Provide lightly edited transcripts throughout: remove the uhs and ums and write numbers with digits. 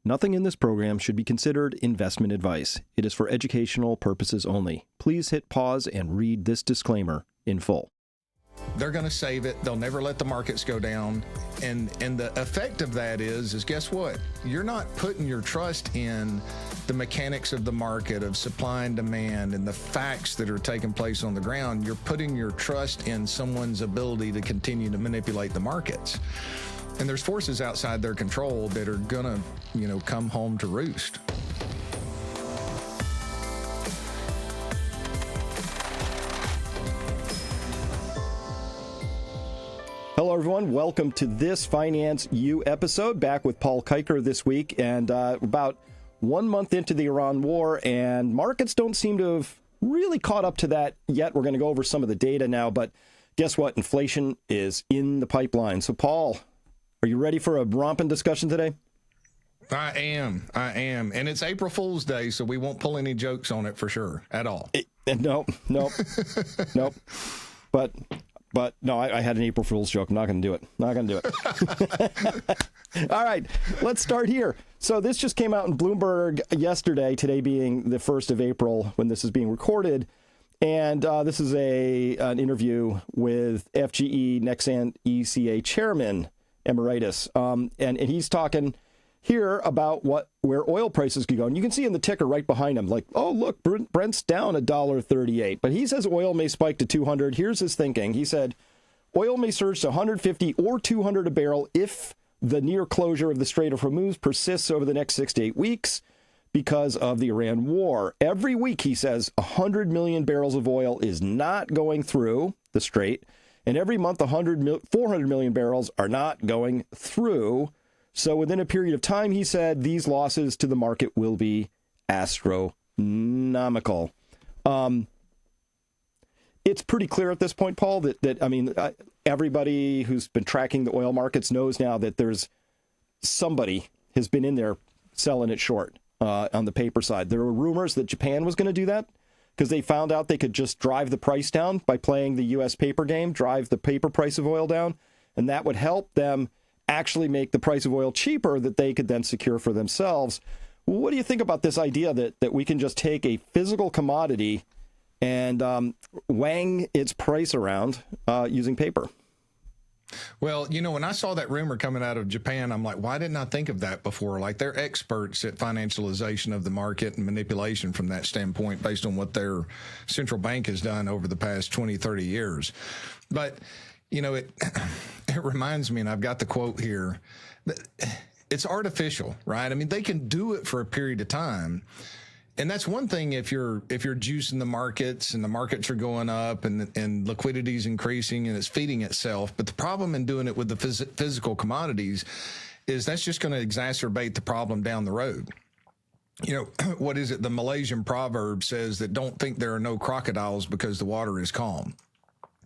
Nothing in this program should be considered investment advice. It is for educational purposes only. Please hit pause and read this disclaimer in full. They're going to save it. They'll never let the markets go down. And the effect of that is guess what? You're not putting your trust in the mechanics of the market, of supply and demand, and the facts that are taking place on the ground. You're putting your trust in someone's ability to continue to manipulate the markets. And there's forces outside their control that are going to, come home to roost. Hello, everyone. Welcome to this Finance U episode. Back with Paul Kiker this week, and about 1 month into the Iran war, and markets don't seem to have really caught up to that yet. We're going to go over some of the data now, but guess what? Inflation is in the pipeline. So, Paul, are you ready for a romping discussion today? I am. And it's April Fool's Day, so we won't pull any jokes on it for sure at all. Nope. But no, I had an April Fool's joke. I'm not going to do it. All right, let's start here. So this just came out in Bloomberg yesterday, today being the 1st of April when this is being recorded. And this is an interview with FGE Nexant ECA chairman Emeritus. And he's talking here about where oil prices could go. And you can see in the ticker right behind him, like, oh, look, Brent's down $1.38. But he says oil may spike to 200. Here's his thinking. He said oil may surge to 150 or 200 a barrel if the near closure of the Strait of Hormuz persists over the next 6 to 8 weeks because of the Iran war. Every week, he says, 100 million barrels of oil is not going through the Strait. And every month, 400 million barrels are not going through. So within a period of time, he said, these losses to the market will be astronomical. It's pretty clear at this point, Paul, that everybody who's been tracking the oil markets knows now that there's somebody has been in there selling it short on the paper side. There were rumors that Japan was going to do that because they found out they could just drive the price down by playing the U.S. paper game, drive the paper price of oil down, and that would help them actually make the price of oil cheaper that they could then secure for themselves. What do you think about this idea that we can just take a physical commodity and wang its price around using paper? Well, when I saw that rumor coming out of Japan, I'm like, why didn't I think of that before? Like, they're experts at financialization of the market and manipulation from that standpoint based on what their central bank has done over the past 20, 30 years. But it reminds me, and I've got the quote here, it's artificial, right? I mean, they can do it for a period of time. And that's one thing if you're juicing the markets and the markets are going up and liquidity is increasing and it's feeding itself. But the problem in doing it with the physical commodities is that's just going to exacerbate the problem down the road. What is it? The Malaysian proverb says that don't think there are no crocodiles because the water is calm.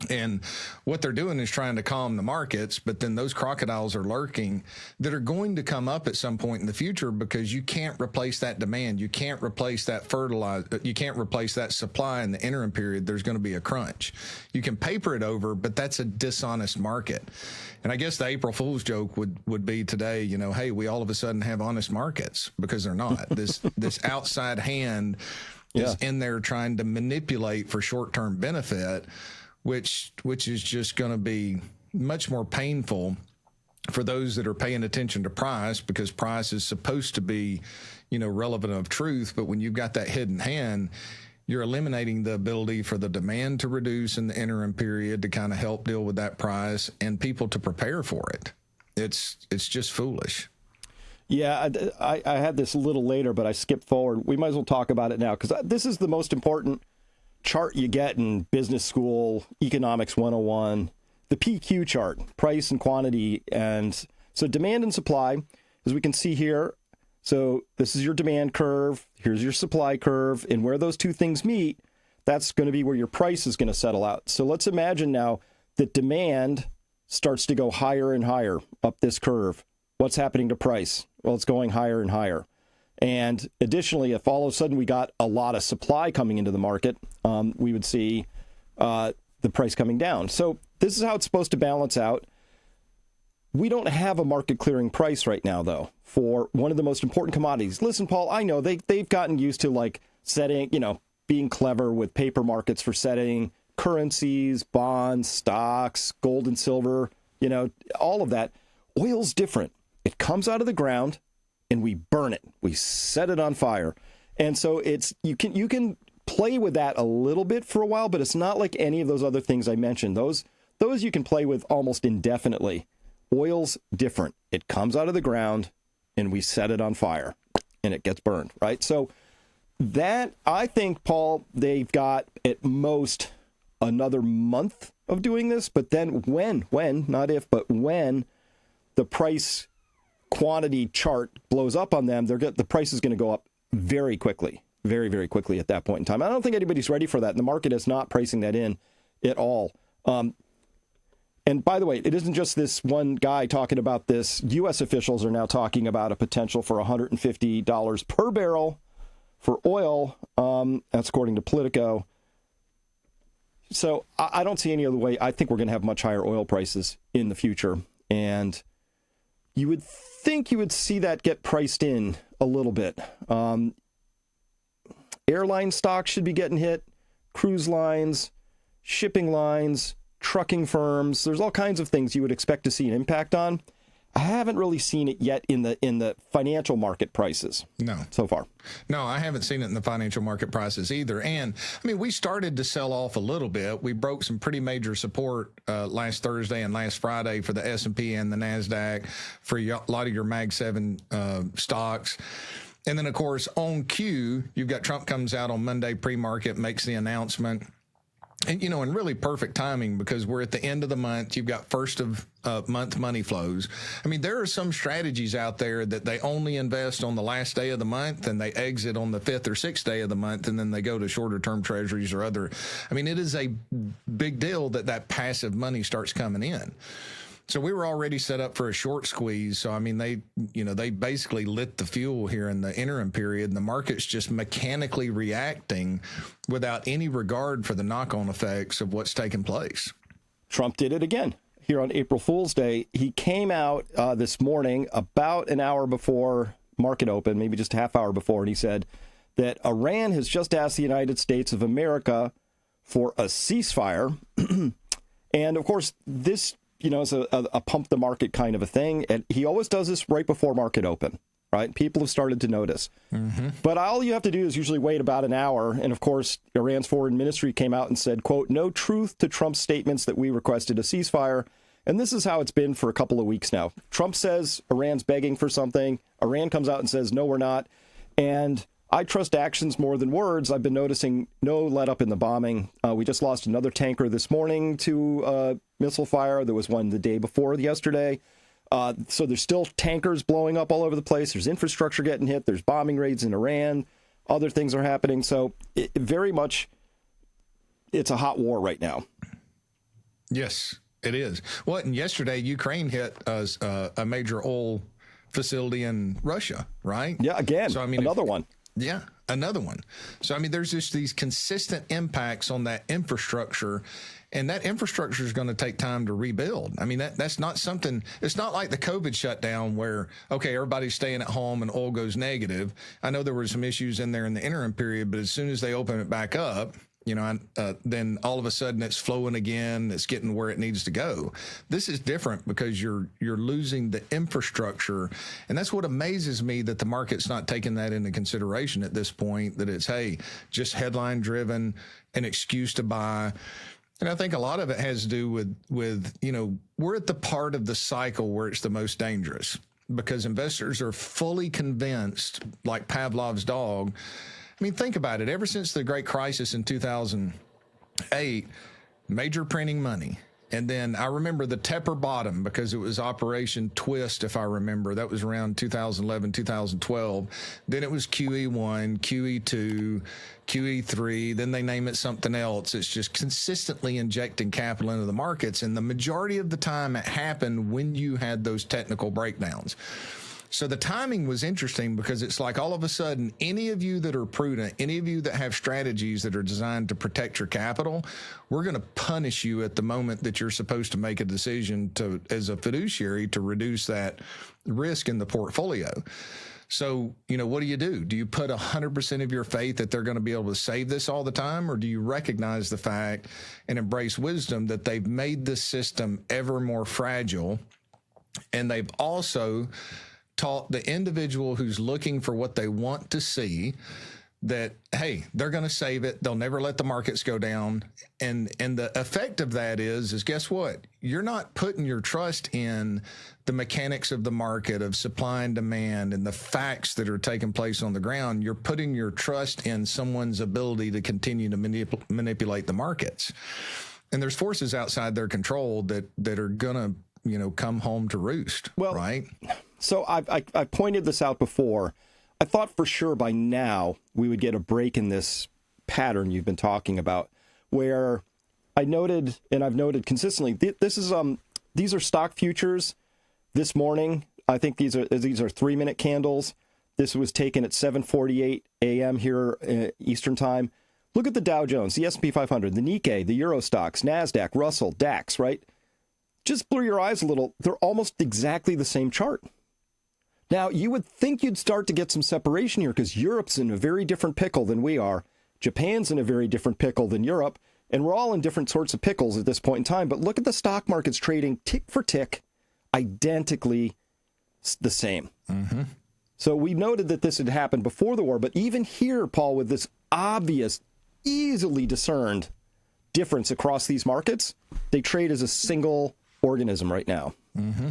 And what they're doing is trying to calm the markets, but then those crocodiles are lurking that are going to come up at some point in the future because you can't replace that demand. You can't replace that fertilizer. You can't replace that supply in the interim period. There's going to be a crunch. You can paper it over, but that's a dishonest market. And I guess the April Fool's joke would be today, hey, we all of a sudden have honest markets because they're not. This outside hand is in there trying to manipulate for short-term benefit, which is just going to be much more painful for those that are paying attention to price, because price is supposed to be, relevant of truth. But when you've got that hidden hand, you're eliminating the ability for the demand to reduce in the interim period to kind of help deal with that price and people to prepare for it. It's just foolish. Yeah, I had this a little later, but I skipped forward. We might as well talk about it now because this is the most important chart you get in business school, economics 101, the PQ chart, price and quantity. And so demand and supply, as we can see here. So this is your demand curve. Here's your supply curve. And where those two things meet, that's going to be where your price is going to settle out. So let's imagine now that demand starts to go higher and higher up this curve. What's happening to price? Well, it's going higher and higher. And additionally, if all of a sudden we got a lot of supply coming into the market, we would see the price coming down. So this is how it's supposed to balance out. We don't have a market clearing price right now, though, for one of the most important commodities. Listen, Paul, I know they've gotten used to like setting, being clever with paper markets for setting currencies, bonds, stocks, gold and silver, all of that. Oil's different. It comes out of the ground and we burn it. We set it on fire. And so you can play with that a little bit for a while, but it's not like any of those other things I mentioned. Those you can play with almost indefinitely. Oil's different. It comes out of the ground and we set it on fire and it gets burned, right? So that, I think, Paul, they've got at most another month of doing this, but then when, not if, but when the price quantity chart blows up on them, the price is going to go up very quickly, very, very quickly at that point in time. I don't think anybody's ready for that. And the market is not pricing that in at all. And by the way, it isn't just this one guy talking about this. U.S. officials are now talking about a potential for $150 per barrel for oil. That's according to Politico. So I don't see any other way. I think we're going to have much higher oil prices in the future. And you would think you would see that get priced in a little bit. Airline stocks should be getting hit. Cruise lines, shipping lines, trucking firms. There's all kinds of things you would expect to see an impact on. I haven't really seen it yet in the financial market prices. No. So far. No, I haven't seen it in the financial market prices either. And I mean, we started to sell off a little bit. We broke some pretty major support last Thursday and last Friday for the S&P and the NASDAQ, for a lot of your Mag 7 stocks. And then, of course, on cue, you've got Trump comes out on Monday pre-market, makes the announcement. And, and really perfect timing because we're at the end of the month. You've got first of month money flows. I mean, there are some strategies out there that they only invest on the last day of the month and they exit on the 5th or 6th day of the month, and then they go to shorter term treasuries or other. I mean, it is a big deal that passive money starts coming in. So we were already set up for a short squeeze. So, I mean, they basically lit the fuel here in the interim period, and the market's just mechanically reacting without any regard for the knock-on effects of what's taking place. Trump did it again here on April Fool's Day. He came out this morning about an hour before market open, maybe just a half hour before, and he said that Iran has just asked the United States of America for a ceasefire. And, of course, this is a pump the market kind of a thing. And he always does this right before market open, right? People have started to notice. Mm-hmm. But all you have to do is usually wait about an hour. And of course, Iran's foreign ministry came out and said, quote, "No truth to Trump's statements that we requested a ceasefire." And this is how it's been for a couple of weeks now. Trump says Iran's begging for something. Iran comes out and says, no, we're not. And I trust actions more than words. I've been noticing no let up in the bombing. We just lost another tanker this morning to missile fire. There was one the day before yesterday. So there's still tankers blowing up all over the place. There's infrastructure getting hit. There's bombing raids in Iran. Other things are happening. So very much, it's a hot war right now. Yes, it is. Well, and yesterday, Ukraine hit a major oil facility in Russia, right? Yeah, again, so, I mean, another one. Yeah, another one. So, I mean, there's just these consistent impacts on that infrastructure, and that infrastructure is going to take time to rebuild. I mean, that's not something, it's not like the COVID shutdown where, okay, everybody's staying at home and oil goes negative. I know there were some issues in there in the interim period, but as soon as they open it back up, then all of a sudden it's flowing again. It's getting where it needs to go. This is different because you're losing the infrastructure. And that's what amazes me, that the market's not taking that into consideration at this point, that it's, hey, just headline driven, an excuse to buy. And I think a lot of it has to do with we're at the part of the cycle where it's the most dangerous because investors are fully convinced, like Pavlov's dog. I mean, think about it. Ever since the Great Crisis in 2008, major printing money. And then I remember the Tepper bottom because it was Operation Twist, if I remember. That was around 2011, 2012. Then it was QE1, QE2, QE3. Then they name it something else. It's just consistently injecting capital into the markets. And the majority of the time it happened when you had those technical breakdowns. So the timing was interesting because it's like all of a sudden, any of you that are prudent, any of you that have strategies that are designed to protect your capital, we're going to punish you at the moment that you're supposed to make a decision to, as a fiduciary, to reduce that risk in the portfolio. So, what do? Do you put 100% of your faith that they're going to be able to save this all the time? Or do you recognize the fact and embrace wisdom that they've made this system ever more fragile? And they've also taught the individual who's looking for what they want to see that, hey, they're going to save it. They'll never let the markets go down. And the effect of that is guess what? You're not putting your trust in the mechanics of the market, of supply and demand, and the facts that are taking place on the ground. You're putting your trust in someone's ability to continue to manipulate the markets. And there's forces outside their control that are going to, come home to roost, right? So I pointed this out before. I thought for sure by now we would get a break in this pattern you've been talking about, where I noted, and I've noted consistently, these are stock futures this morning. I think these are 3-minute candles. This was taken at 7:48 a.m. here Eastern time. Look at the Dow Jones, the S&P 500, the Nikkei, the Euro stocks, NASDAQ, Russell, DAX, right? Just blur your eyes a little. They're almost exactly the same chart. Now, you would think you'd start to get some separation here because Europe's in a very different pickle than we are. Japan's in a very different pickle than Europe. And we're all in different sorts of pickles at this point in time. But look at the stock markets trading tick for tick, identically the same. Mm-hmm. So we noted that this had happened before the war. But even here, Paul, with this obvious, easily discerned difference across these markets, they trade as a single organism right now. Mm-hmm.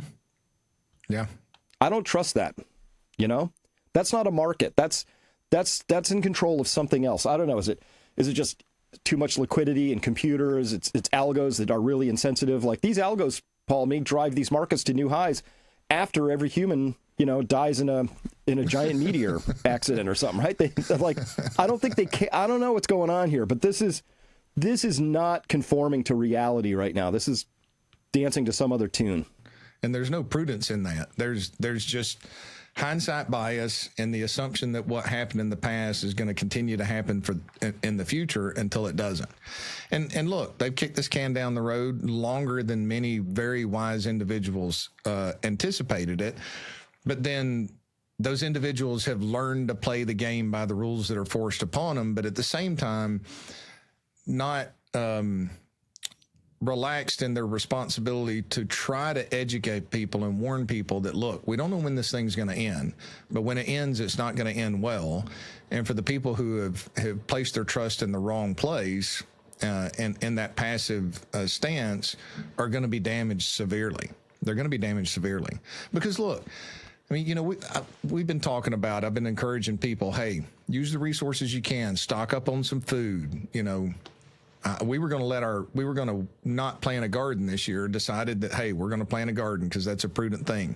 Yeah. I don't trust that. That's not a market. That's in control of something else. I don't know. Is it just too much liquidity in computers? It's algos that are really insensitive. Like these algos, Paul, may drive these markets to new highs after every human, dies in a giant meteor accident or something, right? They're like, I don't think they can. I don't know what's going on here, but this is not conforming to reality right now. This is dancing to some other tune. And there's no prudence in that. There's just hindsight bias and the assumption that what happened in the past is going to continue to happen in the future until it doesn't. And look, they've kicked this can down the road longer than many very wise individuals anticipated it. But then those individuals have learned to play the game by the rules that are forced upon them. But at the same time, not relaxed in their responsibility to try to educate people and warn people that, look, we don't know when this thing's going to end, but when it ends, it's not going to end well. And for the people who have placed their trust in the wrong place and in that passive stance are going to be damaged severely. They're going to be damaged severely. Because, look, I mean, we've been talking about, I've been encouraging people, hey, use the resources you can, stock up on some food, we were going to not plant a garden this year, decided that, hey, we're going to plant a garden because that's a prudent thing.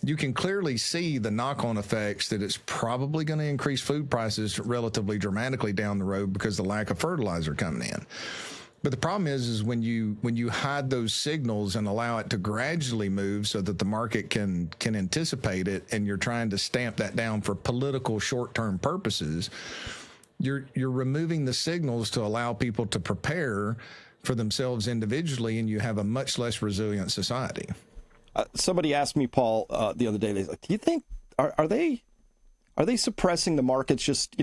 You can clearly see the knock-on effects that it's probably going to increase food prices relatively dramatically down the road because of the lack of fertilizer coming in. But the problem is when you hide those signals and allow it to gradually move so that the market can anticipate it, and you're trying to stamp that down for political short-term purposes, you're removing the signals to allow people to prepare for themselves individually, and you have a much less resilient society. Somebody asked me, Paul, the other day, do you think are they suppressing the markets just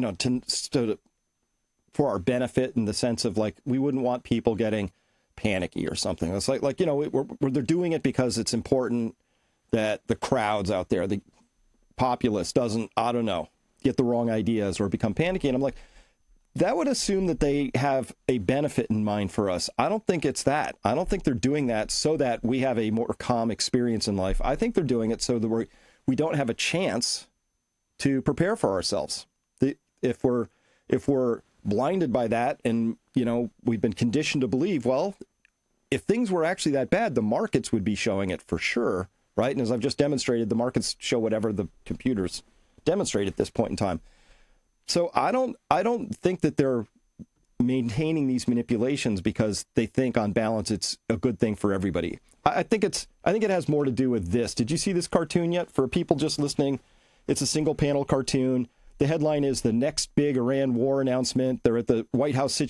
for our benefit, in the sense of like we wouldn't want people getting panicky or something? It's like they're doing it because it's important that the crowds out there, the populace, doesn't, I don't know, get the wrong ideas or become panicky. And I'm like, that would assume that they have a benefit in mind for us. I don't think it's that. I don't think they're doing that so that we have a more calm experience in life. I think they're doing it so that we don't have a chance to prepare for ourselves. If we're blinded by that, and we've been conditioned to believe, well, if things were actually that bad, the markets would be showing it for sure, right? And as I've just demonstrated, the markets show whatever the computers demonstrate at this point in time. So I don't think that they're maintaining these manipulations because they think on balance it's a good thing for everybody. I think it has more to do with this. Did you see this cartoon yet? For people just listening, it's a single panel cartoon. The headline is the next big Iran war announcement. They're at the White House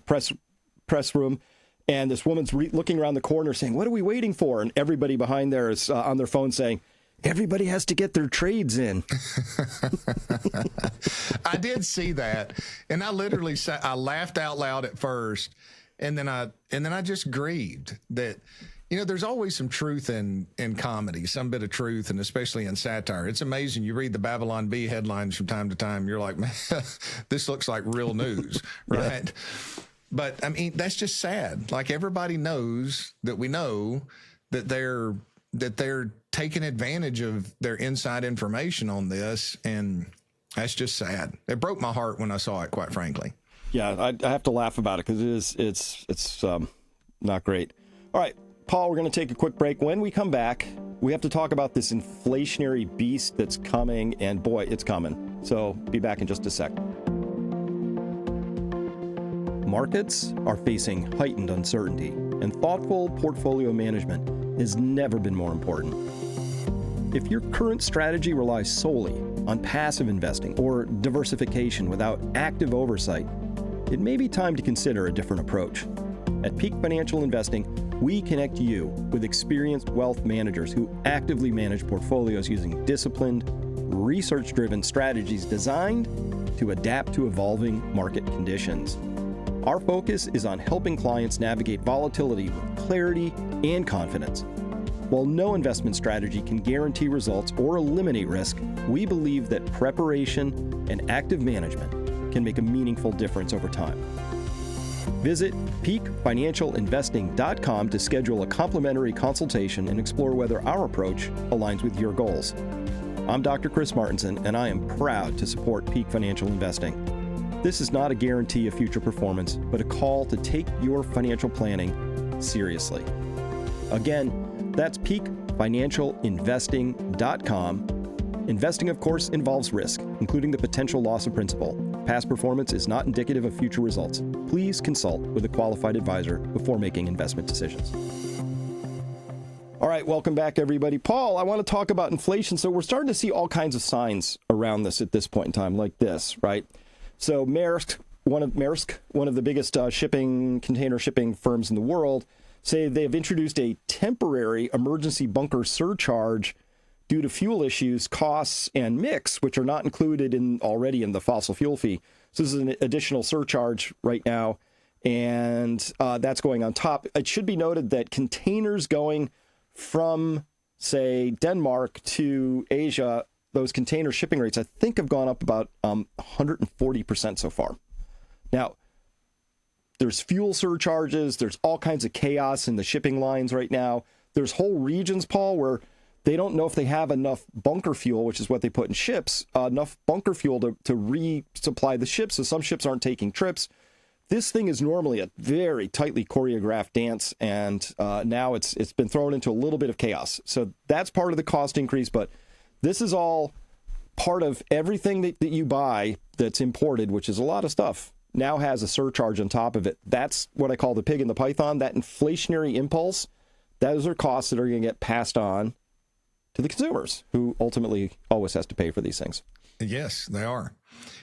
press room, and this woman's looking around the corner saying, "What are we waiting for?" And everybody behind there is on their phone saying, "Everybody has to get their trades in." I did see that, and I literally I laughed out loud at first, and then I just grieved that. There's always some truth in comedy, some bit of truth, and especially in satire. It's amazing. You read the Babylon Bee headlines from time to time. You're like, man, this looks like real news, right? Yeah. But I mean, that's just sad. Like, everybody knows that we know that they're taking advantage of their inside information on this, and that's just sad. It broke my heart when I saw it, quite frankly. Yeah, I have to laugh about it because it's not great. All right, Paul, we're going to take a quick break. When we come back, we have to talk about this inflationary beast that's coming, and boy, it's coming. So be back in just a sec. Markets are facing heightened uncertainty, and thoughtful portfolio management has never been more important. If your current strategy relies solely on passive investing or diversification without active oversight, it may be time to consider a different approach. At Peak Financial Investing, we connect you with experienced wealth managers who actively manage portfolios using disciplined, research-driven strategies designed to adapt to evolving market conditions. Our focus is on helping clients navigate volatility with clarity and confidence. While no investment strategy can guarantee results or eliminate risk, we believe that preparation and active management can make a meaningful difference over time. Visit peakfinancialinvesting.com to schedule a complimentary consultation and explore whether our approach aligns with your goals. I'm Dr. Chris Martinson, and I am proud to support Peak Financial Investing. This is not a guarantee of future performance, but a call to take your financial planning seriously. Again, that's peakfinancialinvesting.com. Investing, of course, involves risk, including the potential loss of principal. Past performance is not indicative of future results. Please consult with a qualified advisor before making investment decisions. All right, welcome back, everybody. Paul, I want to talk about inflation. So we're starting to see all kinds of signs around this at this point in time, like this, right? So Maersk, one of the biggest container shipping firms in the world, say they have introduced a temporary emergency bunker surcharge due to fuel issues, costs, and mix, which are not included already in the fossil fuel fee. So this is an additional surcharge right now, and that's going on top. It should be noted that containers going from, say, Denmark to Asia, those container shipping rates, I think, have gone up about 140% so far. Now, there's fuel surcharges. There's all kinds of chaos in the shipping lines right now. There's whole regions, Paul, where they don't know if they have enough bunker fuel, which is what they put in ships, enough bunker fuel to resupply the ships. So some ships aren't taking trips. This thing is normally a very tightly choreographed dance, and now it's been thrown into a little bit of chaos. So that's part of the cost increase, but this is all part of everything that you buy that's imported, which is a lot of stuff, now has a surcharge on top of it. That's what I call the pig in the python, that inflationary impulse. Those are costs that are going to get passed on to the consumers, who ultimately always has to pay for these things. Yes, they are.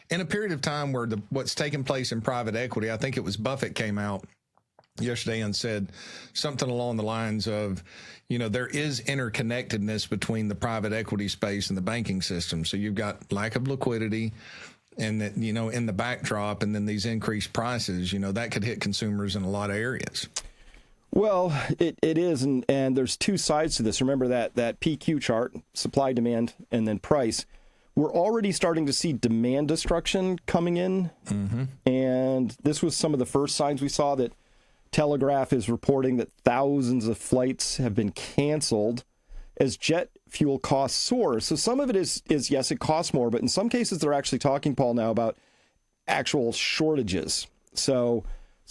In a period of time where what's taking place in private equity, I think it was Buffett came out yesterday and said something along the lines of, there is interconnectedness between the private equity space and the banking system. So you've got lack of liquidity, and that, in the backdrop, and then these increased prices, that could hit consumers in a lot of areas. Well, it is, and there's two sides to this. Remember that PQ chart, supply, demand, and then price. We're already starting to see demand destruction coming in, and this was some of the first signs we saw. That Telegraph is reporting that thousands of flights have been canceled as jet fuel costs soar. So some of it is yes, it costs more, but in some cases they're actually talking, Paul, now about actual shortages. So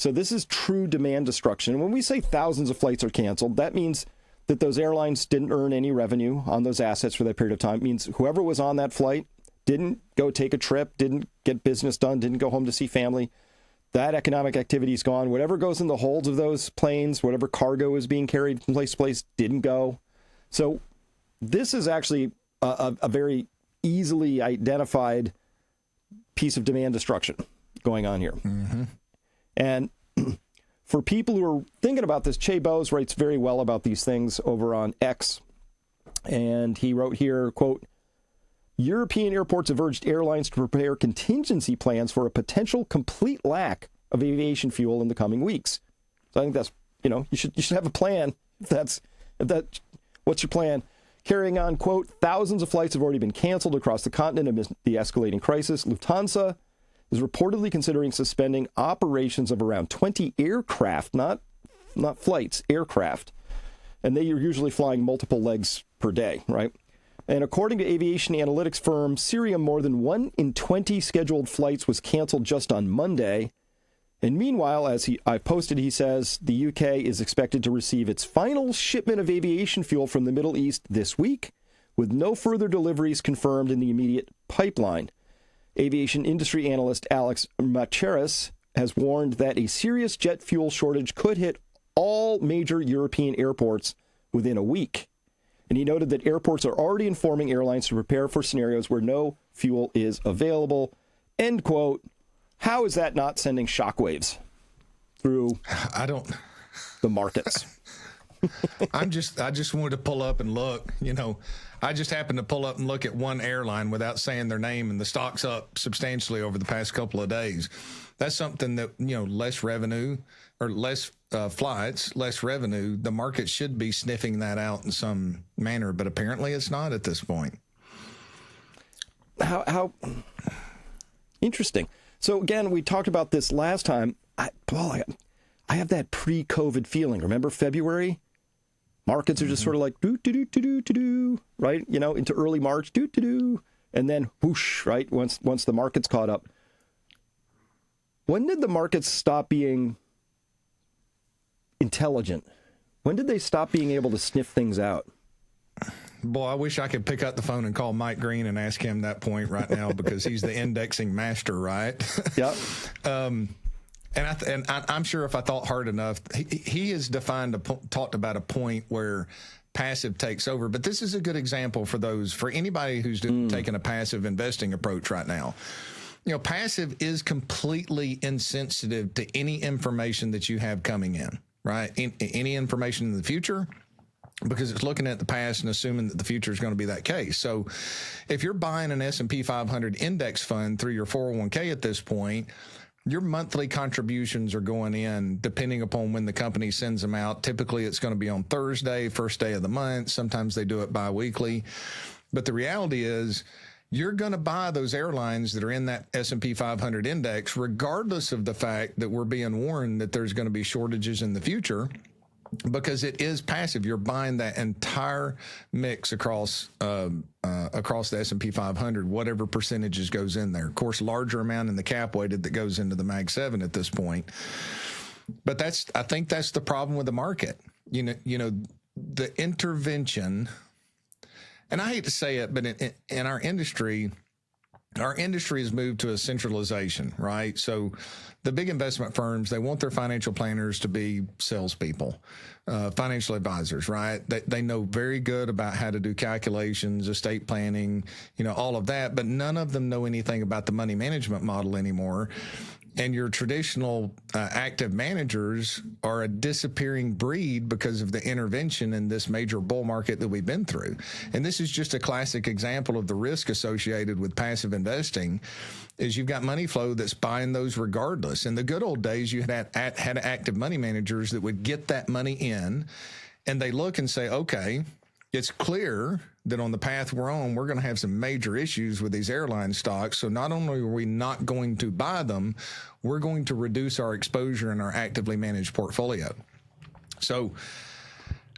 this is true demand destruction. And when we say thousands of flights are canceled, that means that those airlines didn't earn any revenue on those assets for that period of time. It means whoever was on that flight didn't go take a trip, didn't get business done, didn't go home to see family. that economic activity is gone. Whatever goes in the holds of those planes, whatever cargo is being carried from place to place, didn't go. So this is actually a very easily identified piece of demand destruction going on here. Mm-hmm. And for people who are thinking about this, Che Bose writes very well about these things over on X. And he wrote here, quote, European airports have urged airlines to prepare contingency plans for a potential complete lack of aviation fuel in the coming weeks. So I think that's, you should have a plan. What's your plan? Carrying on, quote, thousands of flights have already been canceled across the continent amidst the escalating crisis. Lufthansa is reportedly considering suspending operations of around 20 aircraft, not flights, aircraft. And they are usually flying multiple legs per day, right? And according to aviation analytics firm Cirium, more than 1 in 20 scheduled flights was canceled just on Monday. And meanwhile, as I posted, he says the UK is expected to receive its final shipment of aviation fuel from the Middle East this week, with no further deliveries confirmed in the immediate pipeline. Aviation industry analyst Alex Macheras has warned that a serious jet fuel shortage could hit all major European airports within a week. And he noted that airports are already informing airlines to prepare for scenarios where no fuel is available. End quote. How is that not sending shockwaves through the markets? I just wanted to pull up and look, I just happened to pull up and look at one airline without saying their name, and the stock's up substantially over the past couple of days. That's something that, less revenue or less flights, less revenue, the market should be sniffing that out in some manner, but apparently it's not at this point. How interesting. So again, we talked about this last time. I have that pre-COVID feeling. Remember February? Markets are just sort of like do, right? Into early March, do, and then whoosh, right? Once the markets caught up. When did the markets stop being intelligent? When did they stop being able to sniff things out? Boy, I wish I could pick up the phone and call Mike Green and ask him that point right now, because he's the indexing master, right? Yep. And I'm sure if I thought hard enough, he has talked about a point where passive takes over. But this is a good example for anybody who's taking a passive investing approach right now. Passive is completely insensitive to any information that you have coming in, right? Any information in the future, because it's looking at the past and assuming that the future is going to be that case. So if you're buying an S&P 500 index fund through your 401k at this point, your monthly contributions are going in depending upon when the company sends them out. Typically, it's going to be on Thursday, first day of the month. Sometimes they do it biweekly. But the reality is, you're going to buy those airlines that are in that S&P 500 index, regardless of the fact that we're being warned that there's going to be shortages in the future, because it is passive. You're buying that entire mix across the S&P 500, whatever percentages goes in there. Of course, larger amount in the cap weighted that goes into the Mag 7 at this point. But I think that's the problem with the market. The intervention. And I hate to say it, but in our industry has moved to a centralization, right? So the big investment firms, they want their financial planners to be salespeople, financial advisors, right? They know very good about how to do calculations, estate planning, all of that, but none of them know anything about the money management model anymore. And your traditional active managers are a disappearing breed because of the intervention in this major bull market that we've been through. And this is just a classic example of the risk associated with passive investing. Is you've got money flow that's buying those regardless. In the good old days, you had active money managers that would get that money in, and they look and say, okay, it's clear that on the path we're on, we're going to have some major issues with these airline stocks. So not only are we not going to buy them, we're going to reduce our exposure in our actively managed portfolio. So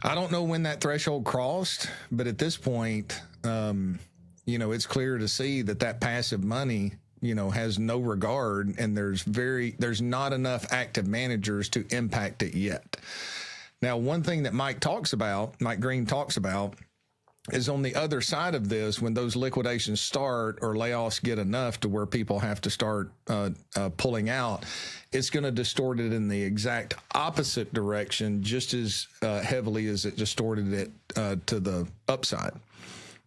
I don't know when that threshold crossed, but at this point, it's clear to see that passive money, has no regard, and there's not enough active managers to impact it yet. Now, one thing that Mike Green talks about is on the other side of this, when those liquidations start or layoffs get enough to where people have to start pulling out, it's going to distort it in the exact opposite direction just as heavily as it distorted it to the upside.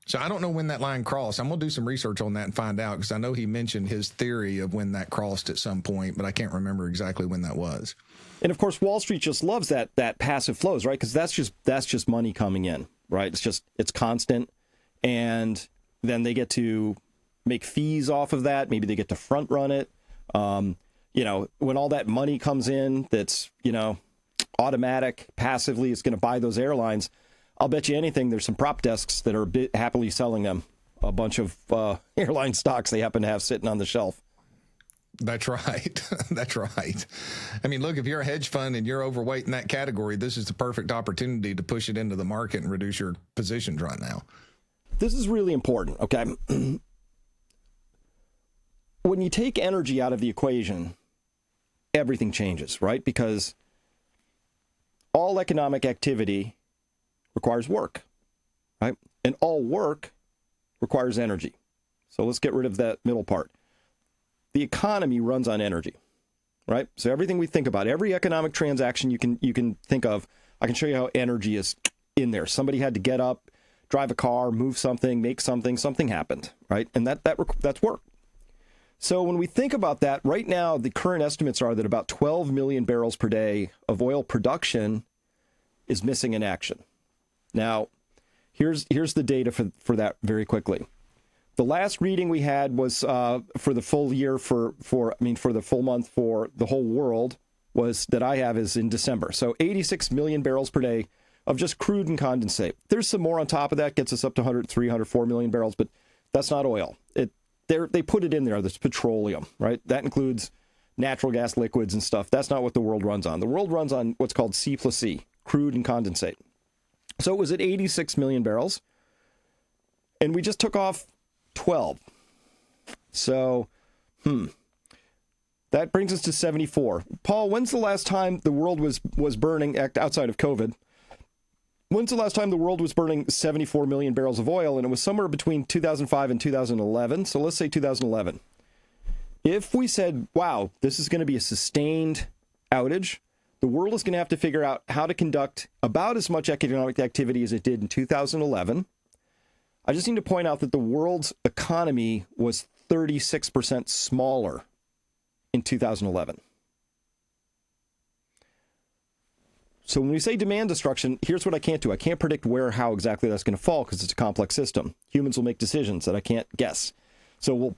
So I don't know when that line crossed. I'm going to do some research on that and find out, because I know he mentioned his theory of when that crossed at some point, but I can't remember exactly when that was. And of course, Wall Street just loves that passive flows, right? Because that's just money coming in, right? It's constant, and then they get to make fees off of that. Maybe they get to front run it. When all that money comes in, that's automatic, passively, it's going to buy those airlines. I'll bet you anything there's some prop desks that are happily selling them a bunch of airline stocks they happen to have sitting on the shelf. That's right. That's right. I mean, look, if you're a hedge fund and you're overweight in that category, this is the perfect opportunity to push it into the market and reduce your positions right now. This is really important, okay? When you take energy out of the equation, everything changes, right? Because all economic activity requires work, right? And all work requires energy. So let's get rid of that middle part. The economy runs on energy, right? So everything we think about, every economic transaction you can think of, I can show you how energy is in there. Somebody had to get up, drive a car, move something, make something happened, right? And that's work. So when we think about that, right now, the current estimates are that about 12 million barrels per day of oil production is missing in action. Now, here's the data for that very quickly. The last reading we had was for the full year for the full month for the whole world was that I have is in December. So 86 million barrels per day of just crude and condensate. There's some more on top of that, gets us up to 103, 104 million barrels, but that's not oil. They put it in there. That's petroleum, right? That includes natural gas liquids and stuff. That's not what the world runs on. The world runs on what's called C+C, crude and condensate. So it was at 86 million barrels, and we just took off 12. So, that brings us to 74. Paul, when's the last time the world was burning, outside of COVID, when's the last time the world was burning 74 million barrels of oil? And it was somewhere between 2005 and 2011. So let's say 2011. If we said, wow, this is going to be a sustained outage, the world is going to have to figure out how to conduct about as much economic activity as it did in 2011. I just need to point out that the world's economy was 36% smaller in 2011. So when we say demand destruction, here's what I can't do. I can't predict where or how exactly that's going to fall because it's a complex system. Humans will make decisions that I can't guess. So we'll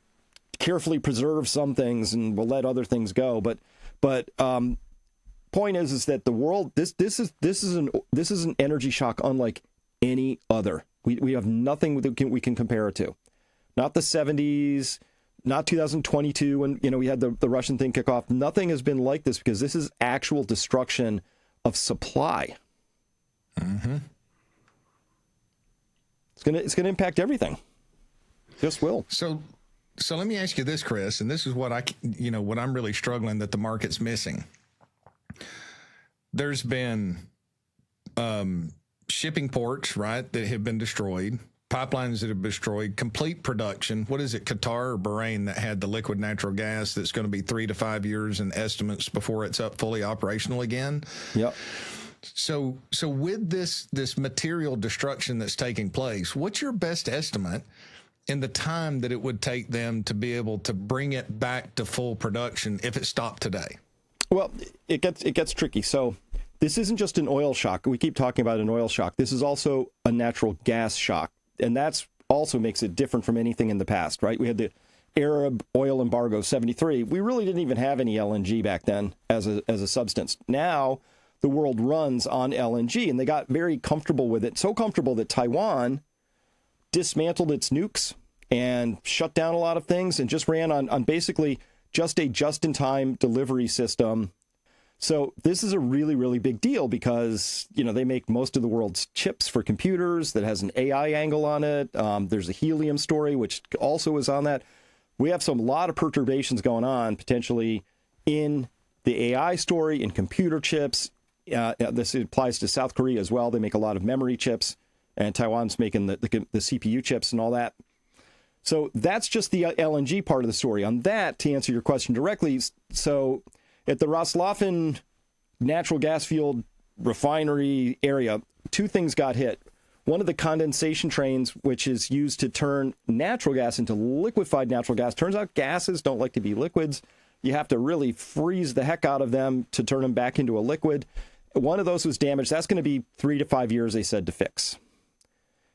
carefully preserve some things and we'll let other things go. But point is that the world, this is an energy shock unlike any other. We have nothing we can compare it to. Not the 70s, not 2022 when we had the Russian thing kick off. Nothing has been like this because this is actual destruction of supply. Mm-hmm. It's gonna impact everything. Just will. So let me ask you this, Chris, and this is what what I'm really struggling that the market's missing. There's been shipping ports, right, that have been destroyed, pipelines that have been destroyed, complete production. What is it, Qatar or Bahrain that had the liquid natural gas that's going to be 3 to 5 years in estimates before it's up fully operational again? Yep. So with this material destruction that's taking place, what's your best estimate in the time that it would take them to be able to bring it back to full production if it stopped today? Well, it gets tricky. So this isn't just an oil shock. We keep talking about an oil shock. This is also a natural gas shock. And that's also makes it different from anything in the past, right? We had the Arab oil embargo 73. We really didn't even have any LNG back then as a substance. Now the world runs on LNG and they got very comfortable with it. So comfortable that Taiwan dismantled its nukes and shut down a lot of things and just ran on basically just a just-in-time delivery system. So this is a really, really big deal because, they make most of the world's chips for computers that has an AI angle on it. There's a helium story, which also is on that. We have a lot of perturbations going on potentially in the AI story, in computer chips. This applies to South Korea as well. They make a lot of memory chips. and Taiwan's making the CPU chips and all that. So that's just the LNG part of the story. On that, to answer your question directly, so at the Roslafen natural gas field refinery area, two things got hit. One of the condensation trains, which is used to turn natural gas into liquefied natural gas. Turns out gases don't like to be liquids. You have to really freeze the heck out of them to turn them back into a liquid. One of those was damaged. That's going to be 3 to 5 years, they said, to fix.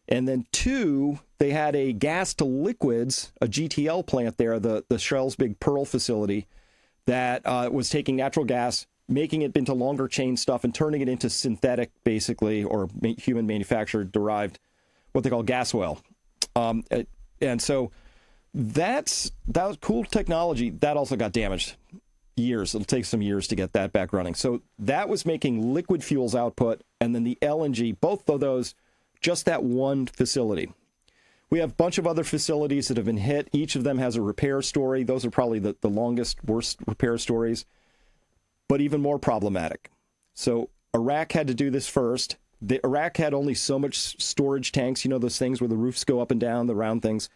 And then two, they had a gas to liquids, a GTL plant there, the Shell's big Pearl facility, that was taking natural gas, making it into longer chain stuff and turning it into synthetic, basically, or human manufactured derived, what they call gas oil. And so that was cool technology. That also got damaged. Years. It'll take some years to get that back running. So that was making liquid fuels output, and then the LNG, both of those, just that one facility. We have a bunch of other facilities that have been hit. Each of them has a repair story. Those are probably the longest, worst repair stories, but even more problematic. So Iraq had to do this first. Iraq had only so much storage tanks, those things where the roofs go up and down, the round things,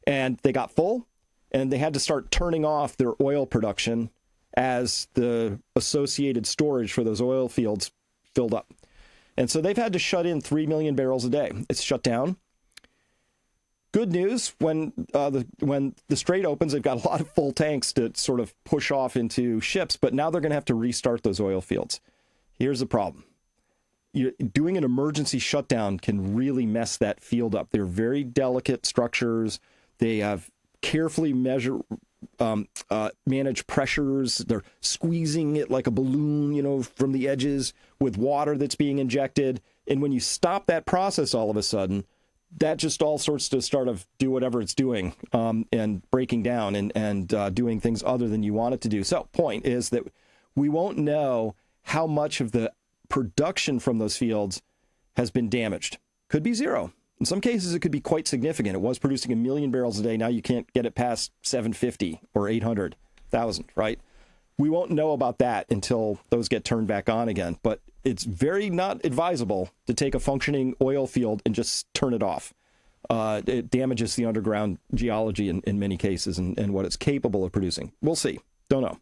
and they got full, and they had to start turning off their oil production as the associated storage for those oil fields filled up. And so they've had to shut in 3 million barrels a day. It's shut down. Good news, when the Strait opens, they've got a lot of full tanks to sort of push off into ships, but now they're going to have to restart those oil fields. Here's the problem. Doing an emergency shutdown can really mess that field up. They're very delicate structures. They have carefully manage pressures. They're squeezing it like a balloon, from the edges with water that's being injected. And when you stop that process all of a sudden, that just all sorts to start of do whatever it's doing and breaking down and doing things other than you want it to do. So point is that we won't know how much of the production from those fields has been damaged. Could be zero. In some cases, it could be quite significant. It was producing 1 million barrels a day. Now you can't get it past 750 or 800,000, right? We won't know about that until those get turned back on again. But it's very not advisable to take a functioning oil field and just turn it off. It damages the underground geology in many cases and what it's capable of producing. We'll see. Don't know.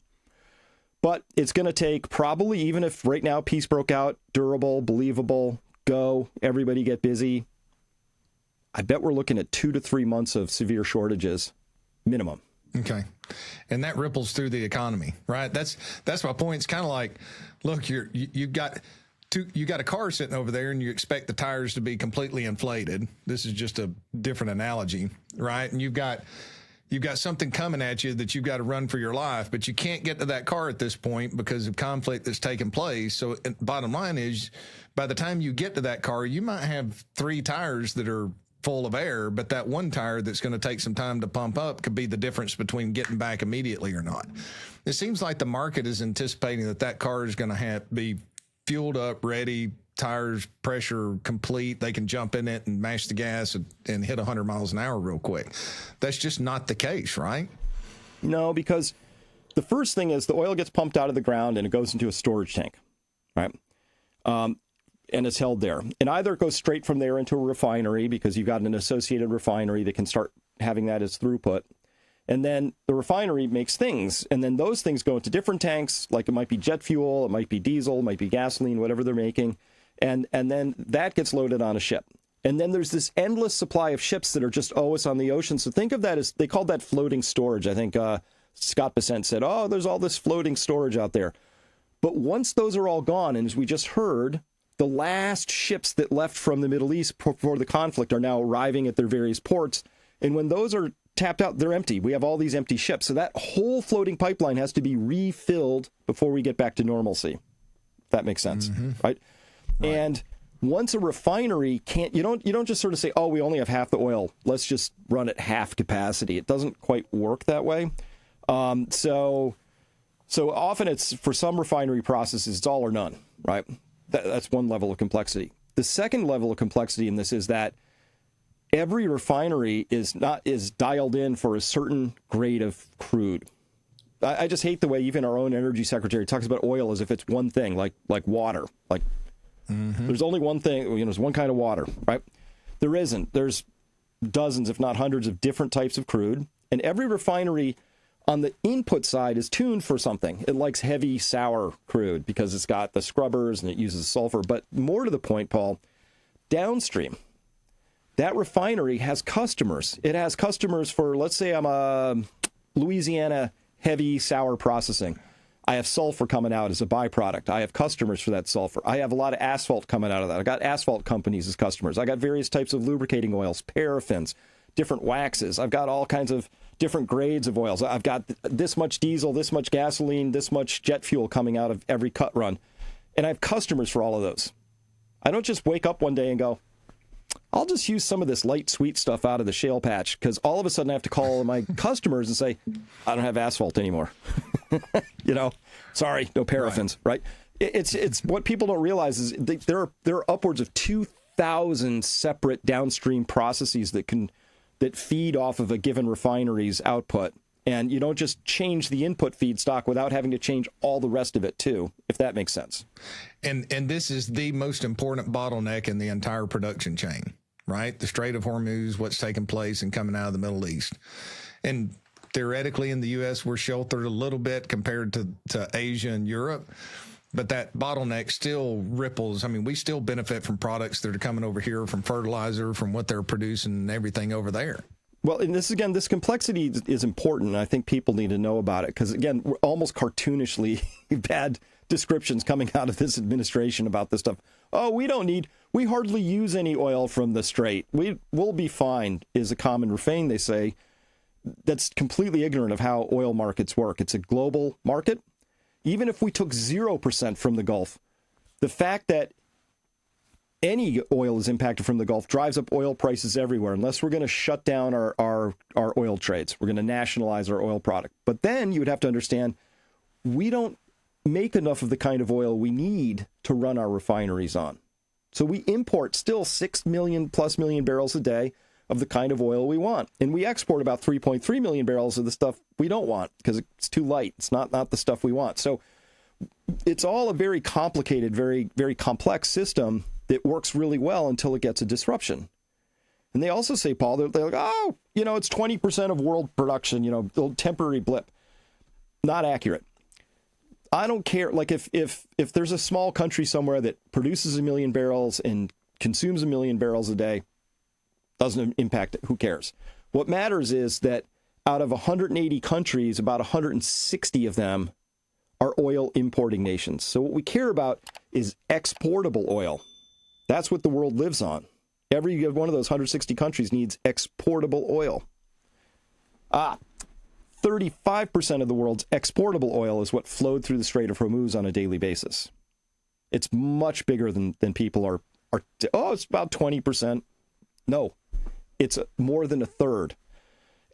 But it's going to take probably, even if right now peace broke out, durable, believable, go, everybody get busy, I bet we're looking at 2 to 3 months of severe shortages, minimum. Okay. And that ripples through the economy, right? That's my point. It's kind of like, look, you got a car sitting over there and you expect the tires to be completely inflated. This is just a different analogy, right? And you've got something coming at you that you've got to run for your life, but you can't get to that car at this point because of conflict that's taken place. So bottom line is, by the time you get to that car, you might have 3 tires that are full of air, but that one tire that's going to take some time to pump up could be the difference between getting back immediately or not. It seems like the market is anticipating that car is going to be fueled up, ready, tires, pressure complete. They can jump in it and mash the gas and hit 100 miles an hour real quick. That's just not the case, right? No, because the first thing is the oil gets pumped out of the ground and it goes into a storage tank, right? And it's held there. And either it goes straight from there into a refinery because you've got an associated refinery that can start having that as throughput. And then the refinery makes things. And then those things go into different tanks, like it might be jet fuel, it might be diesel, it might be gasoline, whatever they're making. And then that gets loaded on a ship. And then there's this endless supply of ships that are just always on the ocean. So think of that as, they called that floating storage. I think Scott Besant said, there's all this floating storage out there. But once those are all gone, and as we just heard, the last ships that left from the Middle East before the conflict are now arriving at their various ports. And when those are tapped out, they're empty. We have all these empty ships. So that whole floating pipeline has to be refilled before we get back to normalcy. If that makes sense, right? And once a refinery can't, you don't just sort of say, we only have half the oil. Let's just run at half capacity. It doesn't quite work that way. So often it's, for some refinery processes, it's all or none, right? That's one level of complexity. The second level of complexity in this is that every refinery is dialed in for a certain grade of crude. I just hate the way even our own energy secretary talks about oil as if it's one thing, like water. Like there's only one thing, there's one kind of water, right? There isn't. There's dozens, if not hundreds, of different types of crude. And every refinery on the input side is tuned for something. It likes heavy, sour crude because it's got the scrubbers and it uses sulfur. But more to the point, Paul, downstream, that refinery has customers. It has customers for, let's say I'm a Louisiana heavy sour processing. I have sulfur coming out as a byproduct. I have customers for that sulfur. I have a lot of asphalt coming out of that. I got asphalt companies as customers. I got various types of lubricating oils, paraffins, different waxes. I've got all kinds of different grades of oils. I've got this much diesel, this much gasoline, this much jet fuel coming out of every cut run. And I have customers for all of those. I don't just wake up one day and go, I'll just use some of this light, sweet stuff out of the shale patch, because all of a sudden I have to call my customers and say, I don't have asphalt anymore. Sorry, no paraffins, right? It's what people don't realize is there are upwards of 2,000 separate downstream processes that feed off of a given refinery's output. And you don't just change the input feedstock without having to change all the rest of it too, if that makes sense. And this is the most important bottleneck in the entire production chain, right? The Strait of Hormuz, what's taking place and coming out of the Middle East. And theoretically in the U.S., we're sheltered a little bit compared to Asia and Europe. But that bottleneck still ripples. I mean, we still benefit from products that are coming over here from fertilizer, from what they're producing and everything over there. Well, and this complexity is important. And I think people need to know about it because, again, we're almost cartoonishly bad descriptions coming out of this administration about this stuff. Oh, we hardly use any oil from the Strait. We'll be fine is a common refrain, they say. That's completely ignorant of how oil markets work. It's a global market. Even if we took 0% from the Gulf, the fact that any oil is impacted from the Gulf drives up oil prices everywhere, unless we're going to shut down our oil trades. We're going to nationalize our oil product. But then you would have to understand, we don't make enough of the kind of oil we need to run our refineries on. So we import still 6 million plus million barrels a day of the kind of oil we want. And we export about 3.3 million barrels of the stuff we don't want because it's too light. It's not the stuff we want. So it's all a very complicated, very, very complex system that works really well until it gets a disruption. And they also say, Paul, they're like, oh, it's 20% of world production, a temporary blip. Not accurate. I don't care. Like if there's a small country somewhere that produces 1 million barrels and consumes 1 million barrels a day, doesn't impact it. Who cares? What matters is that out of 180 countries, about 160 of them are oil importing nations. So what we care about is exportable oil. That's what the world lives on. Every one of those 160 countries needs exportable oil. 35% of the world's exportable oil is what flowed through the Strait of Hormuz on a daily basis. It's much bigger than people are. It's about 20%. No, it's more than a third.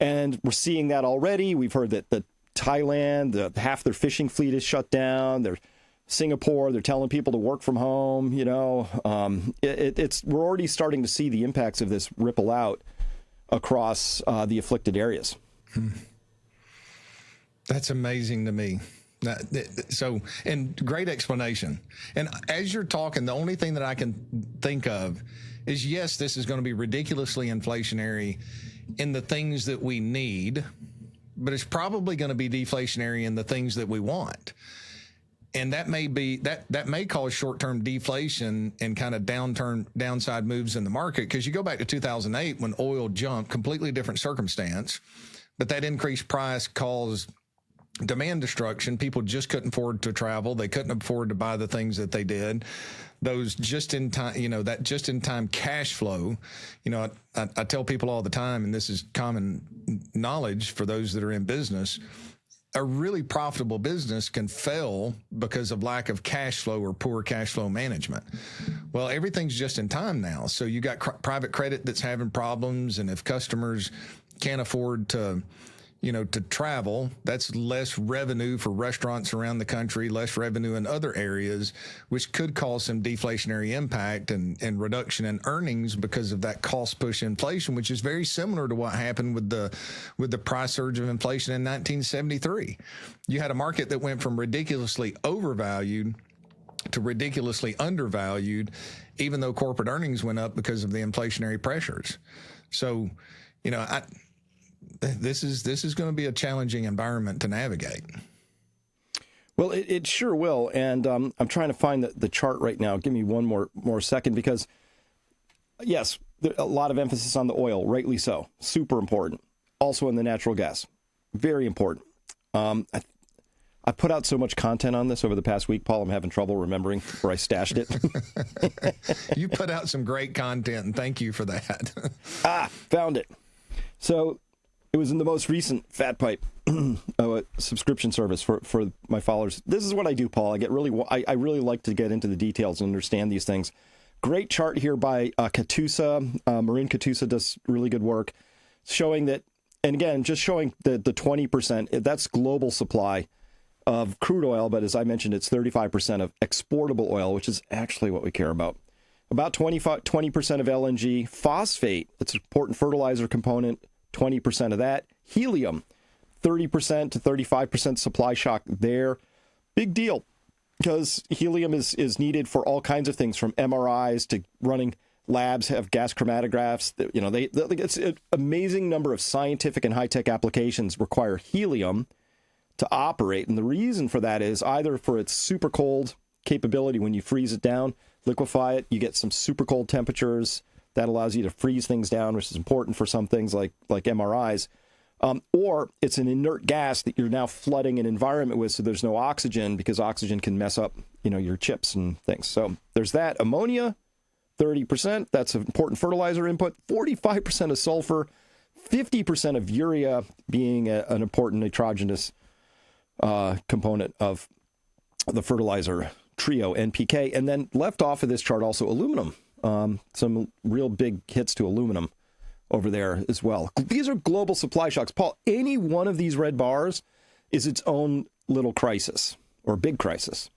And we're seeing that already. We've heard that Thailand, half their fishing fleet is shut down. Singapore, they're telling people to work from home. We're already starting to see the impacts of this ripple out across the afflicted areas. That's amazing to me. So, and great explanation. And as you're talking, the only thing that I can think of is, yes, this is going to be ridiculously inflationary in the things that we need, but it's probably going to be deflationary in the things that we want. And that may cause short-term deflation and kind of downside moves in the market. Because you go back to 2008 when oil jumped, completely different circumstance, but that increased price caused demand destruction. People just couldn't afford to travel. They couldn't afford to buy the things that they did. Those just-in-time, that just-in-time cash flow, I tell people all the time, and this is common knowledge for those that are in business, a really profitable business can fail because of lack of cash flow or poor cash flow management. Well, everything's just in time now. So you got private credit that's having problems. And if customers can't afford to travel, that's less revenue for restaurants around the country, less revenue in other areas, which could cause some deflationary impact and reduction in earnings because of that cost push inflation, which is very similar to what happened with the price surge of inflation in 1973. You had a market that went from ridiculously overvalued to ridiculously undervalued, even though corporate earnings went up because of the inflationary pressures. So, this is going to be a challenging environment to navigate. Well, it sure will. And I'm trying to find the chart right now. Give me one more second, because, yes, a lot of emphasis on the oil, rightly so. Super important. Also in the natural gas. Very important. I put out so much content on this over the past week, Paul, I'm having trouble remembering where I stashed it. You put out some great content, and thank you for that. Found it. So it was in the most recent Fat Pipe subscription service for my followers. This is what I do, Paul. I really like to get into the details and understand these things. Great chart here by Katusa. Marin Katusa does really good work showing that, and again, just showing the 20%, that's global supply of crude oil, but as I mentioned, it's 35% of exportable oil, which is actually what we care about. About 20% of LNG. Phosphate, that's an important fertilizer component, 20% of that. Helium, 30% to 35% supply shock there. Big deal, because helium is needed for all kinds of things, from MRIs to running labs, have gas chromatographs. It's an amazing number of scientific and high-tech applications require helium to operate. And the reason for that is either for its super cold capability, when you freeze it down, liquefy it, you get some super cold temperatures. That allows you to freeze things down, which is important for some things like MRIs. Or it's an inert gas that you're now flooding an environment with, so there's no oxygen, because oxygen can mess up, your chips and things. So there's that. Ammonia, 30%. That's an important fertilizer input. 45% of sulfur, 50% of urea being an important nitrogenous component of the fertilizer trio, NPK. And then left off of this chart also aluminum. Some real big hits to aluminum over there as well. These are global supply shocks. Paul, any one of these red bars is its own little crisis or big crisis.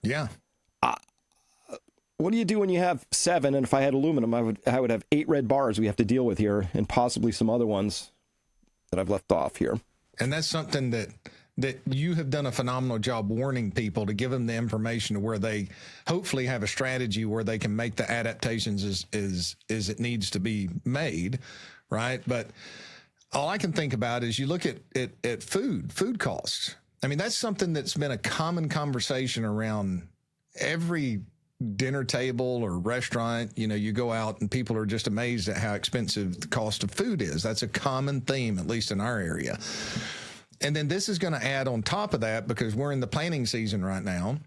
Yeah. What do you do when you have 7? And if I had aluminum, I would have 8 red bars we have to deal with here, and possibly some other ones that I've left off here. And that's something that you have done a phenomenal job warning people, to give them the information to where they hopefully have a strategy where they can make the adaptations as it needs to be made, right? But all I can think about is you look at food costs. I mean, that's something that's been a common conversation around every dinner table or restaurant. You go out and people are just amazed at how expensive the cost of food is. That's a common theme, at least in our area. And then this is going to add on top of that, because we're in the planting season right now,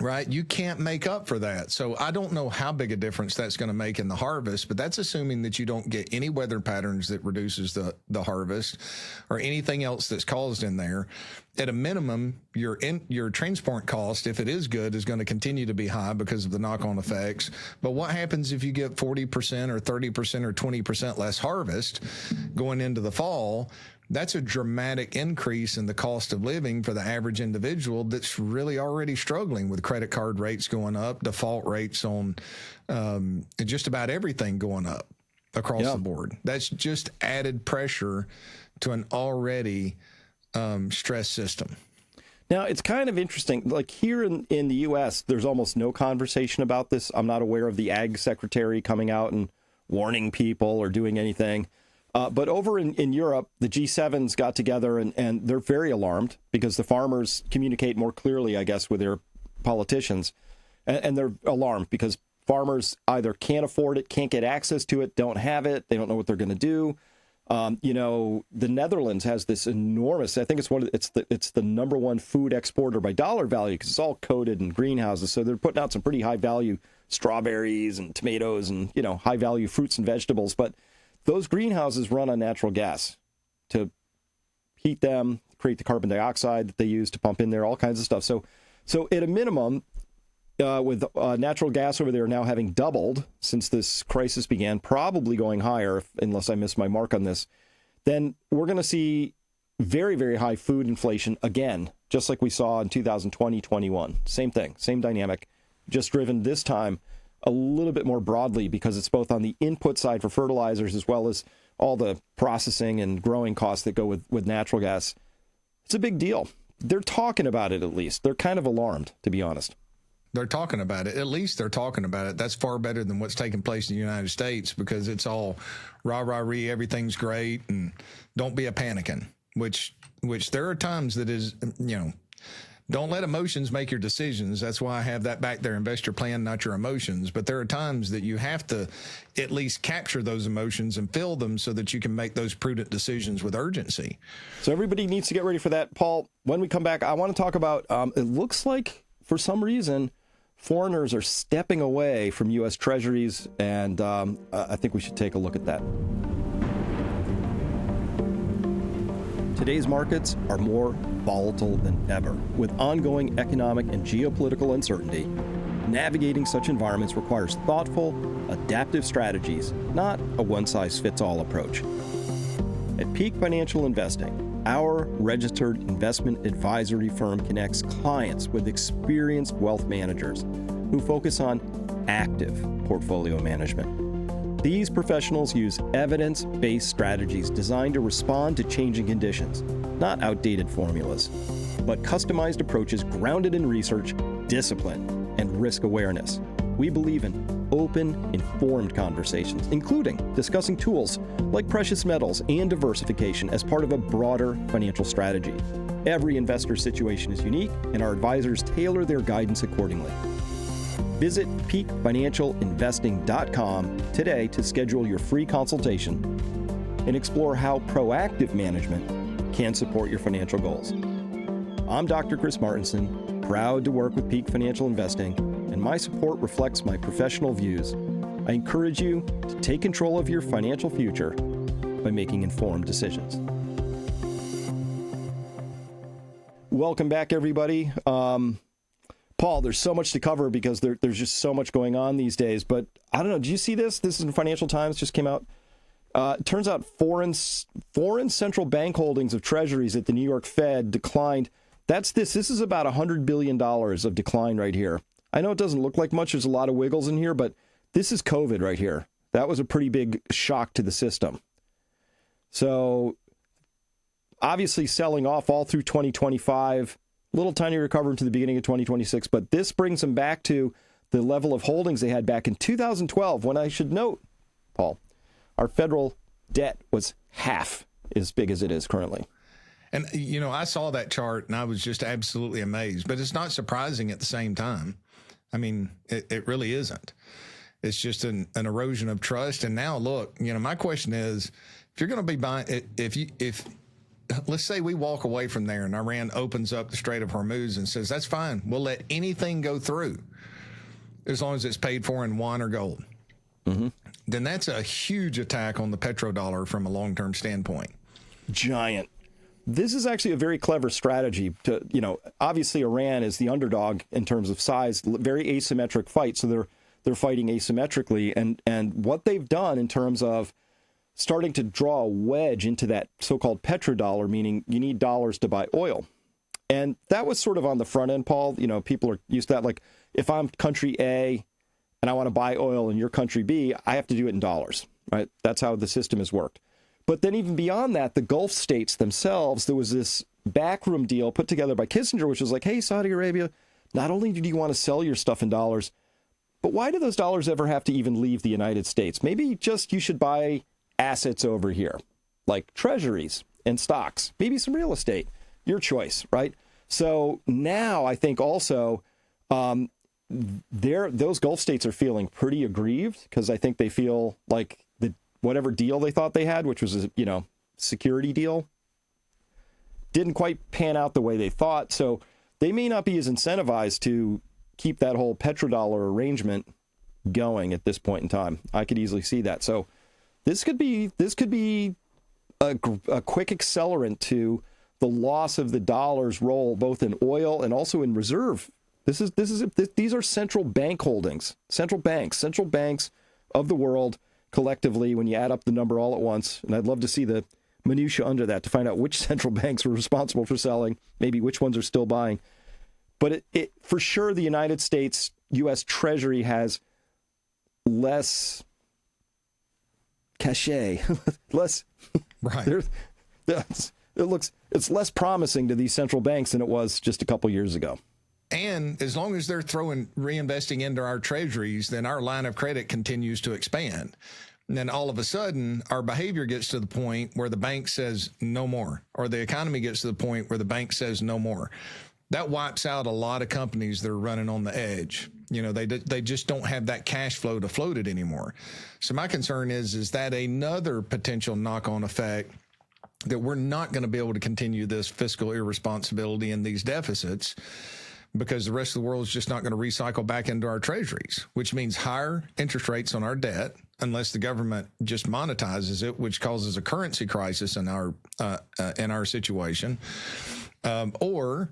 right? You can't make up for that. So I don't know how big a difference that's going to make in the harvest, but that's assuming that you don't get any weather patterns that reduces the harvest or anything else that's caused in there. At a minimum, your transport cost, if it is good, is going to continue to be high because of the knock-on effects. But what happens if you get 40% or 30% or 20% less harvest going into the fall? That's a dramatic increase in the cost of living for the average individual that's really already struggling with credit card rates going up, default rates on just about everything going up across the board. That's just added pressure to an already stressed system. Now, it's kind of interesting. Like here in the U.S., there's almost no conversation about this. I'm not aware of the ag secretary coming out and warning people or doing anything. But over in Europe, the G7s got together and they're very alarmed because the farmers communicate more clearly, I guess, with their politicians. And they're alarmed because farmers either can't afford it, can't get access to it, don't have it. They don't know what they're going to do. The Netherlands has this enormous, I think it's the number one food exporter by dollar value because it's all coated in greenhouses. So they're putting out some pretty high value strawberries and tomatoes and, high value fruits and vegetables. But those greenhouses run on natural gas to heat them, create the carbon dioxide that they use to pump in there, all kinds of stuff. So at a minimum, with natural gas over there now having doubled since this crisis began, probably going higher, unless I miss my mark on this, then we're going to see very, very high food inflation again, just like we saw in 2020-21. Same thing, same dynamic, just driven this time a little bit more broadly because it's both on the input side for fertilizers as well as all the processing and growing costs that go with natural gas. It's a big deal. They're talking about it, at least. They're kind of alarmed, to be honest. They're talking about it. At least they're talking about it. That's far better than what's taking place in the United States, because it's all rah-rah-ree, everything's great, and don't be a panicking, which there are times that is, don't let emotions make your decisions. That's why I have that back there, invest your plan, not your emotions. But there are times that you have to at least capture those emotions and feel them so that you can make those prudent decisions with urgency. So everybody needs to get ready for that. Paul, when we come back, I want to talk about, it looks like for some reason, foreigners are stepping away from U.S. Treasuries, and I think we should take a look at that. Today's markets are more volatile than ever. With ongoing economic and geopolitical uncertainty, navigating such environments requires thoughtful, adaptive strategies, not a one-size-fits-all approach. At Peak Financial Investing, our registered investment advisory firm connects clients with experienced wealth managers who focus on active portfolio management. These professionals use evidence-based strategies designed to respond to changing conditions, not outdated formulas, but customized approaches grounded in research, discipline, and risk awareness. We believe in open, informed conversations, including discussing tools like precious metals and diversification as part of a broader financial strategy. Every investor situation is unique, and our advisors tailor their guidance accordingly. Visit peakfinancialinvesting.com today to schedule your free consultation and explore how proactive management can support your financial goals. I'm Dr. Chris Martinson, proud to work with Peak Financial Investing, and my support reflects my professional views. I encourage you to take control of your financial future by making informed decisions. Welcome back, everybody. Paul, there's so much to cover because there's just so much going on these days. But I don't know. Did you see this? This is in Financial Times, just came out. It turns out foreign central bank holdings of treasuries at the New York Fed declined. This is about $100 billion of decline right here. I know it doesn't look like much. There's a lot of wiggles in here, but this is COVID right here. That was a pretty big shock to the system. So obviously selling off all through 2025. Little tiny recovery to the beginning of 2026, but this brings them back to the level of holdings they had back in 2012, when I should note, Paul, our federal debt was half as big as it is currently. And, I saw that chart and I was just absolutely amazed, but it's not surprising at the same time. I mean, it really isn't. It's just an erosion of trust. And now look, my question is, if you're going to be buying, if let's say we walk away from there and Iran opens up the Strait of Hormuz and says, that's fine, we'll let anything go through as long as it's paid for in wine or gold. Mm-hmm. Then that's a huge attack on the petrodollar from a long-term standpoint. Giant. This is actually a very clever strategy to, obviously Iran is the underdog in terms of size, very asymmetric fight. So they're fighting asymmetrically. And what they've done in terms of starting to draw a wedge into that so-called petrodollar, meaning you need dollars to buy oil. And that was sort of on the front end, Paul. People are used to that. Like, if I'm country A and I want to buy oil in your country B, I have to do it in dollars, right? That's how the system has worked. But then even beyond that, the Gulf states themselves, there was this backroom deal put together by Kissinger, which was like, hey, Saudi Arabia, not only do you want to sell your stuff in dollars, but why do those dollars ever have to even leave the United States? Maybe just you should buy assets over here, like treasuries and stocks, maybe some real estate, your choice, right? So now I think also those Gulf states are feeling pretty aggrieved, because I think they feel like whatever deal they thought they had, which was a security deal, didn't quite pan out the way they thought. So they may not be as incentivized to keep that whole petrodollar arrangement going at this point in time. I could easily see that. So this could be a quick accelerant to the loss of the dollar's role, both in oil and also in reserve. These are central bank holdings, central banks of the world collectively, when you add up the number all at once. And I'd love to see the minutia under that to find out which central banks were responsible for selling, maybe which ones are still buying. But it for sure, the United States U.S. Treasury has less cachet, less. Right. It's less promising to these central banks than it was just a couple years ago. then as long as they're reinvesting into our treasuries, then our line of credit continues to expand. And then all of a sudden, our behavior gets to the point where the bank says no more, or the economy gets to the point where the bank says no more. That wipes out a lot of companies that are running on the edge. They just don't have that cash flow to float it anymore. So my concern is that another potential knock-on effect that we're not going to be able to continue this fiscal irresponsibility and these deficits because the rest of the world is just not going to recycle back into our treasuries, which means higher interest rates on our debt unless the government just monetizes it, which causes a currency crisis in our situation. Or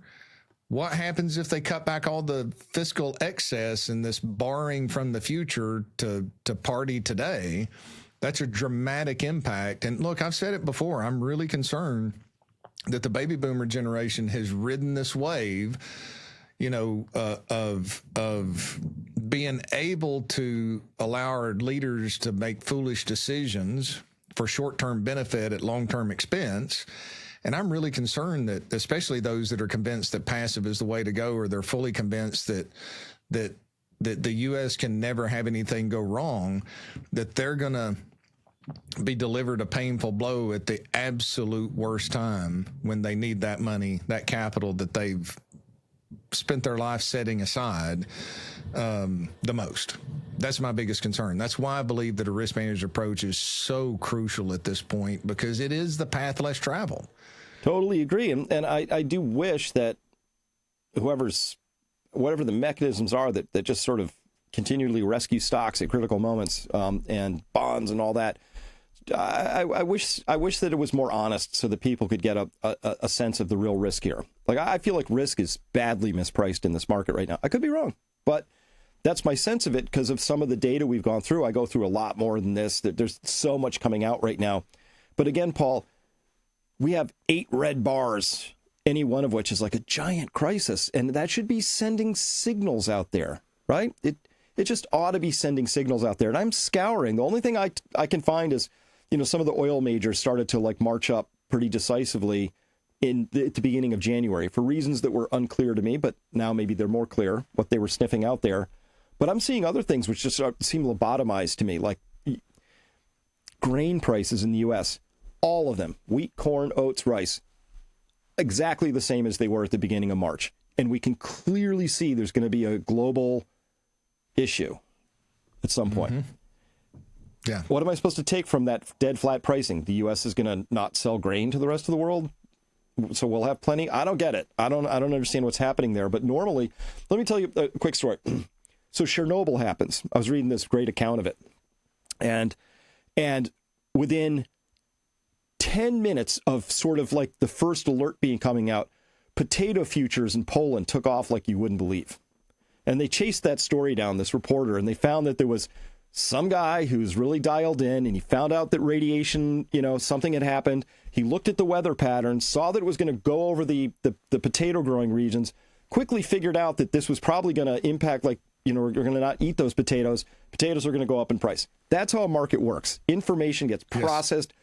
what happens if they cut back all the fiscal excess and this borrowing from the future to party today? That's a dramatic impact. And look, I've said it before, I'm really concerned that the baby boomer generation has ridden this wave, of being able to allow our leaders to make foolish decisions for short-term benefit at long-term expense. And I'm really concerned that, especially those that are convinced that passive is the way to go, or they're fully convinced that the U.S. can never have anything go wrong, that they're going to be delivered a painful blow at the absolute worst time when they need that money, that capital that they've spent their life setting aside the most. That's my biggest concern. That's why I believe that a risk managed approach is so crucial at this point, because it is the path less traveled. Totally agree. And I do wish that whatever the mechanisms are that just sort of continually rescue stocks at critical moments and bonds and all that, I wish that it was more honest so that people could get a sense of the real risk here. Like, I feel like risk is badly mispriced in this market right now. I could be wrong, but that's my sense of it because of some of the data we've gone through. I go through a lot more than this. There's so much coming out right now. But again, Paul, we have 8 red bars, any one of which is like a giant crisis. And that should be sending signals out there, right? It just ought to be sending signals out there. And I'm scouring. The only thing I can find is, some of the oil majors started to march up pretty decisively at the beginning of January for reasons that were unclear to me, but now maybe they're more clear what they were sniffing out there. But I'm seeing other things which just seem lobotomized to me, like grain prices in the U.S., all of them, wheat, corn, oats, rice, exactly the same as they were at the beginning of March. And we can clearly see there's going to be a global issue at some point. Mm-hmm. Yeah. What am I supposed to take from that dead flat pricing? The U.S. is going to not sell grain to the rest of the world, so we'll have plenty? I don't get it. I don't understand what's happening there. But normally, let me tell you a quick story. So Chernobyl happens. I was reading this great account of it. And within 10 minutes of sort of like the first alert coming out, potato futures in Poland took off like you wouldn't believe. And they chased that story down, this reporter, and they found that there was some guy who's really dialed in, and he found out that radiation, something had happened. He looked at the weather patterns, saw that it was going to go over the potato growing regions, quickly figured out that this was probably going to impact, we're going to not eat those potatoes. Potatoes are going to go up in price. That's how a market works. Information gets processed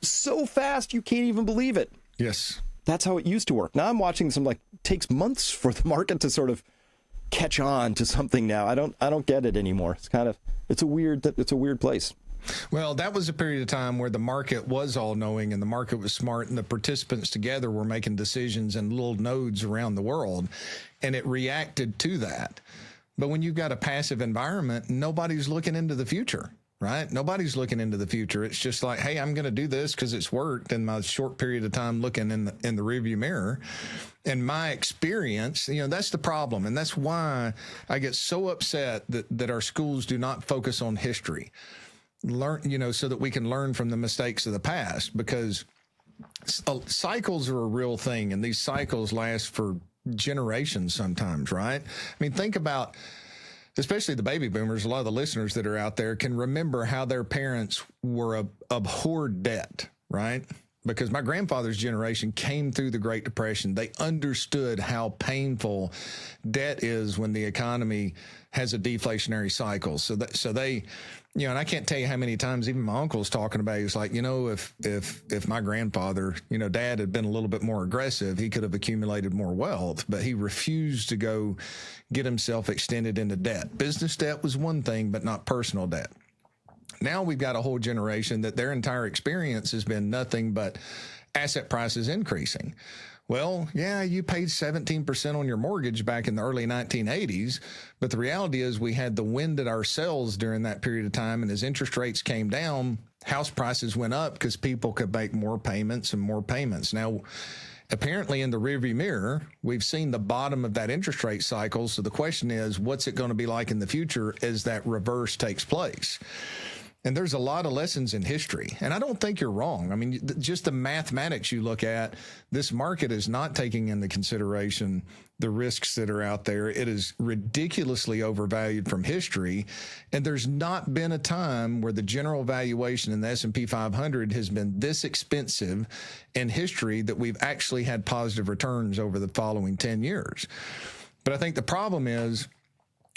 so fast you can't even believe it. Yes. That's how it used to work. Now I'm watching some takes months for the market to sort of catch on to something now. I don't get it anymore. It's a weird place. Well, that was a period of time where the market was all-knowing and the market was smart, and the participants together were making decisions in little nodes around the world, and it reacted to that. But when you've got a passive environment, nobody's looking into the future, right? Nobody's looking into the future. It's just like, hey, I'm going to do this because it's worked in my short period of time looking in the rearview mirror. And my experience, that's the problem. And that's why I get so upset that our schools do not focus on history. Learn, so that we can learn from the mistakes of the past, because cycles are a real thing. And these cycles last for generations sometimes, right? I mean, think about, especially the baby boomers, a lot of the listeners that are out there can remember how their parents were abhorred debt, right? because my grandfather's generation came through the Great Depression. They understood how painful debt is when the economy has a deflationary cycle. So they, and I can't tell you how many times even my uncle's talking about it. He's like, if my grandfather, dad had been a little bit more aggressive, he could have accumulated more wealth, but he refused to go get himself extended into debt. Business debt was one thing, but not personal debt. Now we've got a whole generation that their entire experience has been nothing but asset prices increasing. Well, yeah, you paid 17% on your mortgage back in the early 1980s, but the reality is we had the wind at our sails during that period of time, and as interest rates came down, house prices went up because people could make more payments and more payments. Now, apparently in the rearview mirror, we've seen the bottom of that interest rate cycle, so the question is, what's it going to be like in the future as that reverse takes place? And there's a lot of lessons in history. And I don't think you're wrong. I mean, just the mathematics you look at, this market is not taking into consideration the risks that are out there. It is ridiculously overvalued from history. And there's not been a time where the general valuation in the S&P 500 has been this expensive in history that we've actually had positive returns over the following 10 years. But I think the problem is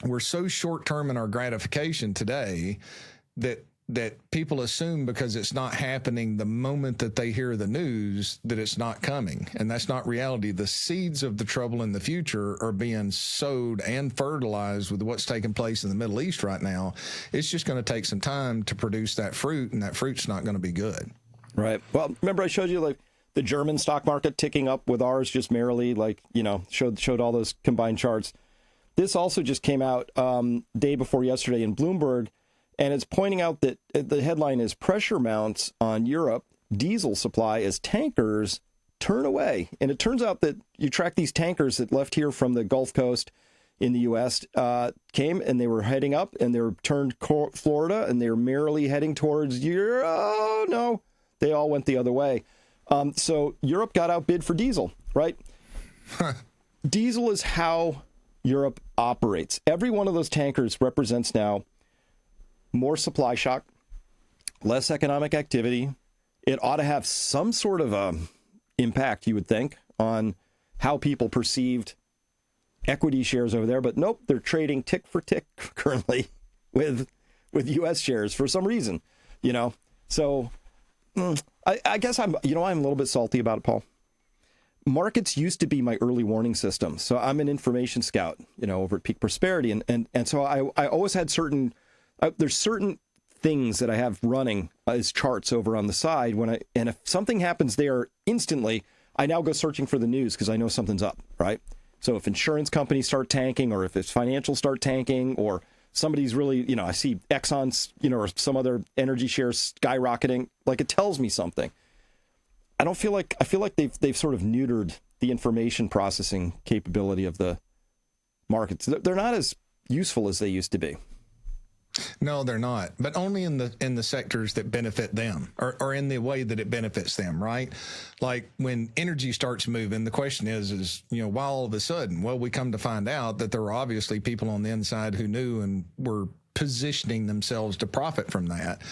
we're so short-term in our gratification today that people assume because it's not happening the moment that they hear the news that it's not coming. And that's not reality. The seeds of the trouble in the future are being sowed and fertilized with what's taking place in the Middle East right now. It's just going to take some time to produce that fruit, and that fruit's not going to be good. Right. Well, remember I showed you like the German stock market ticking up with ours just merrily, showed all those combined charts. This also just came out day before yesterday in Bloomberg. And it's pointing out that the headline is pressure mounts on Europe diesel supply as tankers turn away. And it turns out that you track these tankers that left here from the Gulf Coast in the U.S., came and they were heading up and they were turned Florida and they were merrily heading towards Europe. Oh, no, they all went the other way. So Europe got outbid for diesel, right? Diesel is how Europe operates. Every one of those tankers represents now more supply shock, less economic activity. It ought to have some sort of impact, you would think, on how people perceived equity shares over there. But nope, they're trading tick for tick currently with U.S. shares for some reason, So I guess I'm a little bit salty about it, Paul. Markets used to be my early warning system. So I'm an information scout, over at Peak Prosperity. And so I always had there's certain things that I have running as charts over on the side and if something happens there instantly, I now go searching for the news because I know something's up, right? So if insurance companies start tanking, or if it's financials start tanking, or somebody's really, I see Exxon's, or some other energy shares skyrocketing, like it tells me something. I feel like they've sort of neutered the information processing capability of the markets. They're not as useful as they used to be. No, they're not, but only in the sectors that benefit them, or in the way that it benefits them, right? Like when energy starts moving, the question is, why all of a sudden? Well, we come to find out that there were obviously people on the inside who knew and were positioning themselves to profit from that.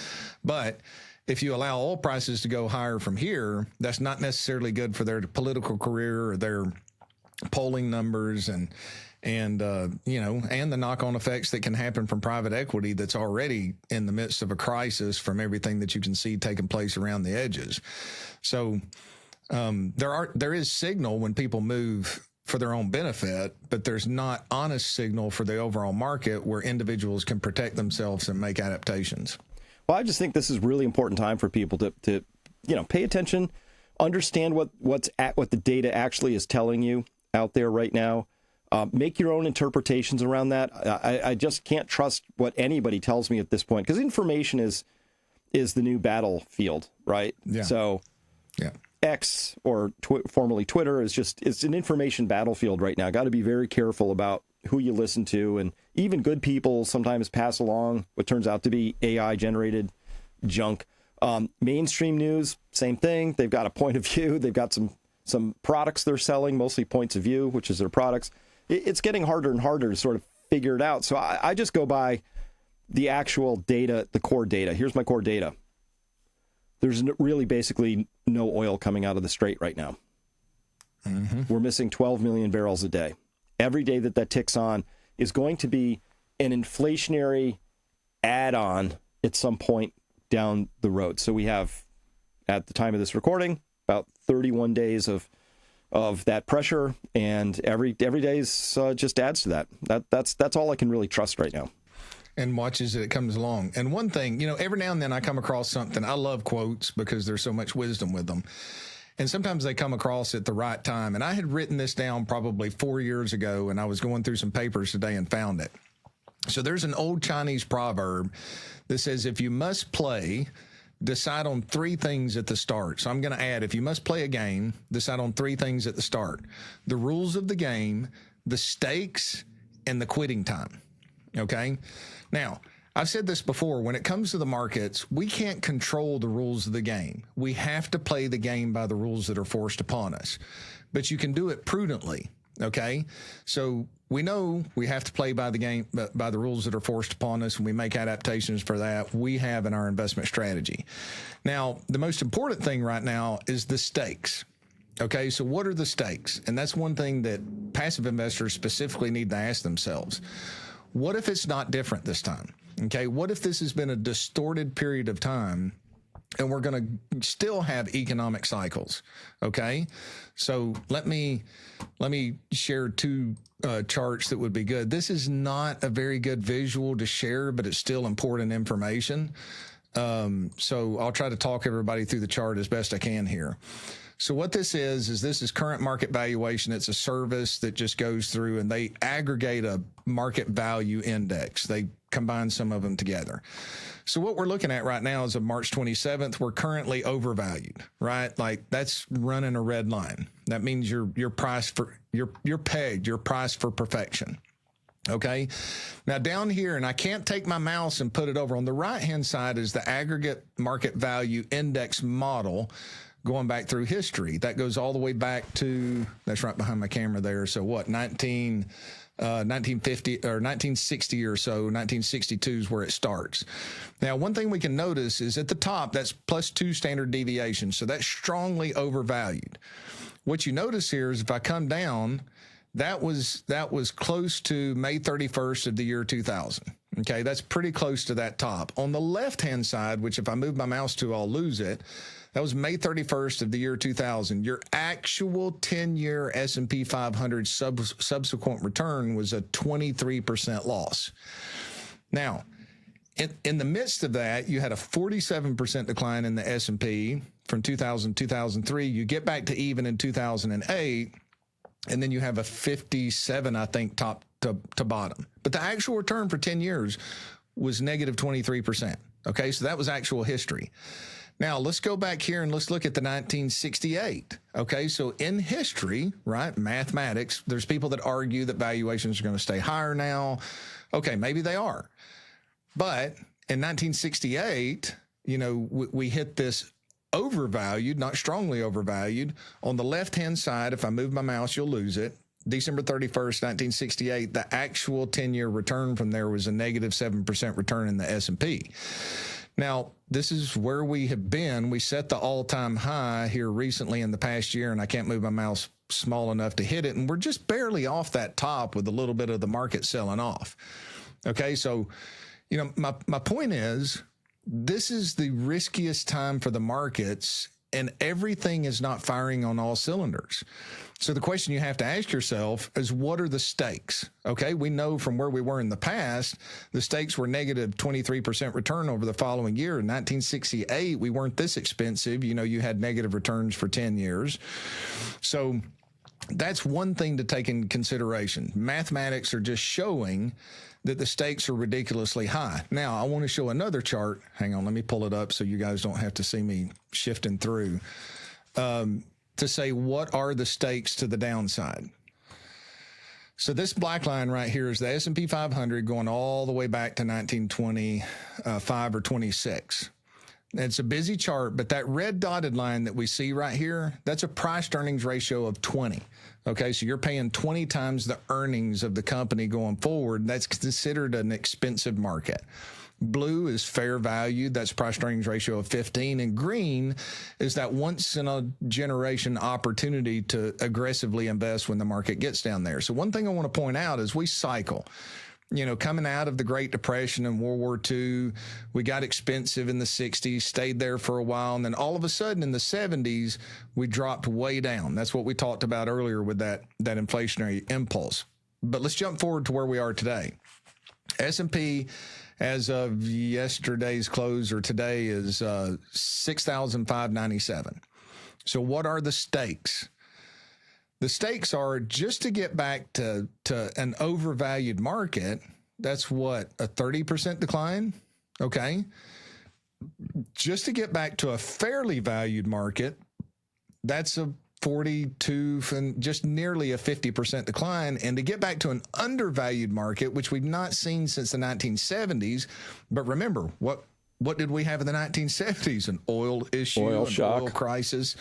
But if you allow oil prices to go higher from here, that's not necessarily good for their political career or their polling numbers and the knock-on effects that can happen from private equity that's already in the midst of a crisis from everything that you can see taking place around the edges. So there is signal when people move for their own benefit, but there's not honest signal for the overall market where individuals can protect themselves and make adaptations. Well, I just think this is really important time for people to pay attention, understand what the data actually is telling you out there right now. Make your own interpretations around that. I just can't trust what anybody tells me at this point, because information is the new battlefield, right? Yeah. So yeah. X, or formerly Twitter, it's an information battlefield right now. Got to be very careful about who you listen to, and even good people sometimes pass along what turns out to be AI-generated junk. Mainstream news, same thing. They've got a point of view. They've got some products they're selling, mostly points of view, which is their products. It's getting harder and harder to sort of figure it out. So I just go by the actual data, the core data. Here's my core data. there's really basically no oil coming out of the strait right now. We're missing 12 million barrels a day. Every day that ticks on is going to be an inflationary add-on at some point down the road. So we have, at the time of this recording, about 31 days of that pressure, and every day just adds to that. That's all I can really trust right now. And watches it comes along. And one thing, every now and then I come across something. I love quotes because there's so much wisdom with them. And sometimes they come across at the right time. And I had written this down probably 4 years ago, and I was going through some papers today and found it. So there's an old Chinese proverb that says, if you must play, decide on three things at the start. So I'm going to add, if you must play a game, decide on three things at the start: the rules of the game, the stakes, and the quitting time. Okay? Now, I've said this before, when it comes to the markets, we can't control the rules of the game. We have to play the game by the rules that are forced upon us. But you can do it prudently, okay? So we know we have to play by the game, by the rules that are forced upon us, and we make adaptations for that. We have in our investment strategy. Now, the most important thing right now is the stakes. Okay, so what are the stakes? And that's one thing that passive investors specifically need to ask themselves. What if it's not different this time? Okay, what if this has been a distorted period of time and we're going to still have economic cycles? Okay, so let me share two charts that would be good. This is not a very good visual to share, but it's still important information. So I'll try to talk everybody through the chart as best I can here. So what this is this is current market valuation. It's a service that just goes through and they aggregate a market value index. They combine some of them together. So what we're looking at right now is of March 27th, we're currently overvalued, right? Like that's running a red line. That means you're priced for, you're pegged, you're priced for perfection. Okay. Now down here, and I can't take my mouse and put it over on the right-hand side, is the aggregate market value index model going back through history. That goes all the way back to, that's right behind my camera there. So what, 1950 or 1960 or so, 1962 is where it starts. Now, one thing we can notice is at the top, that's +2 standard deviations. So that's strongly overvalued. What you notice here is if I come down, that was close to May 31st of the year 2000. Okay, that's pretty close to that top. On the left-hand side, which if I move my mouse to, I'll lose it. That was May 31st of the year 2000. Your actual 10-year S&P 500 subsequent return was a 23% loss. Now, in the midst of that, you had a 47% decline in the S&P from 2000 to 2003. You get back to even in 2008, and then you have a 57, I think, top to bottom. But the actual return for 10 years was negative 23%. Okay, so that was actual history. Now, let's go back here and let's look at the 1968. Okay, so in history, right, mathematics, there's people that argue that valuations are going to stay higher now. Okay, maybe they are. But in 1968, we hit this overvalued, not strongly overvalued. On the left-hand side, if I move my mouse, you'll lose it. December 31st, 1968, the actual 10-year return from there was a negative 7% return in the S&P. Now, this is where we have been. We set the all-time high here recently in the past year, and I can't move my mouse small enough to hit it, and we're just barely off that top with a little bit of the market selling off. Okay, so, my point is, this is the riskiest time for the markets, and everything is not firing on all cylinders. So the question you have to ask yourself is, what are the stakes? Okay, we know from where we were in the past, the stakes were negative 23% return over the following year. In 1968, we weren't this expensive. You had negative returns for 10 years. So that's one thing to take in consideration. Mathematics are just showing that the stakes are ridiculously high. Now, I want to show another chart. Hang on, let me pull it up so you guys don't have to see me shifting through. To say what are the stakes to the downside. So this black line right here is the S&P 500 going all the way back to 1925 or 26. It's a busy chart, but that red dotted line that we see right here, that's a price to earnings ratio of 20. Okay, so you're paying 20 times the earnings of the company going forward. That's considered an expensive market. Blue is fair value. That's price earnings ratio of 15. And green is that once in a generation opportunity to aggressively invest when the market gets down there. So one thing I want to point out is we cycle. Coming out of the Great Depression and World War II, we got expensive in the 60s, stayed there for a while, and then all of a sudden in the 70s, we dropped way down. That's what we talked about earlier with that inflationary impulse. But let's jump forward to where we are today. S&P, as of yesterday's close or today, is 6,597. So what are the stakes? The stakes are just to get back to an overvalued market. That's what, a 30% decline? Okay. Just to get back to a fairly valued market, that's a 42 and just nearly a 50% decline. And to get back to an undervalued market, which we've not seen since the 1970s. But remember, what did we have in the 1970s? An oil issue, oil shock. Oil crisis.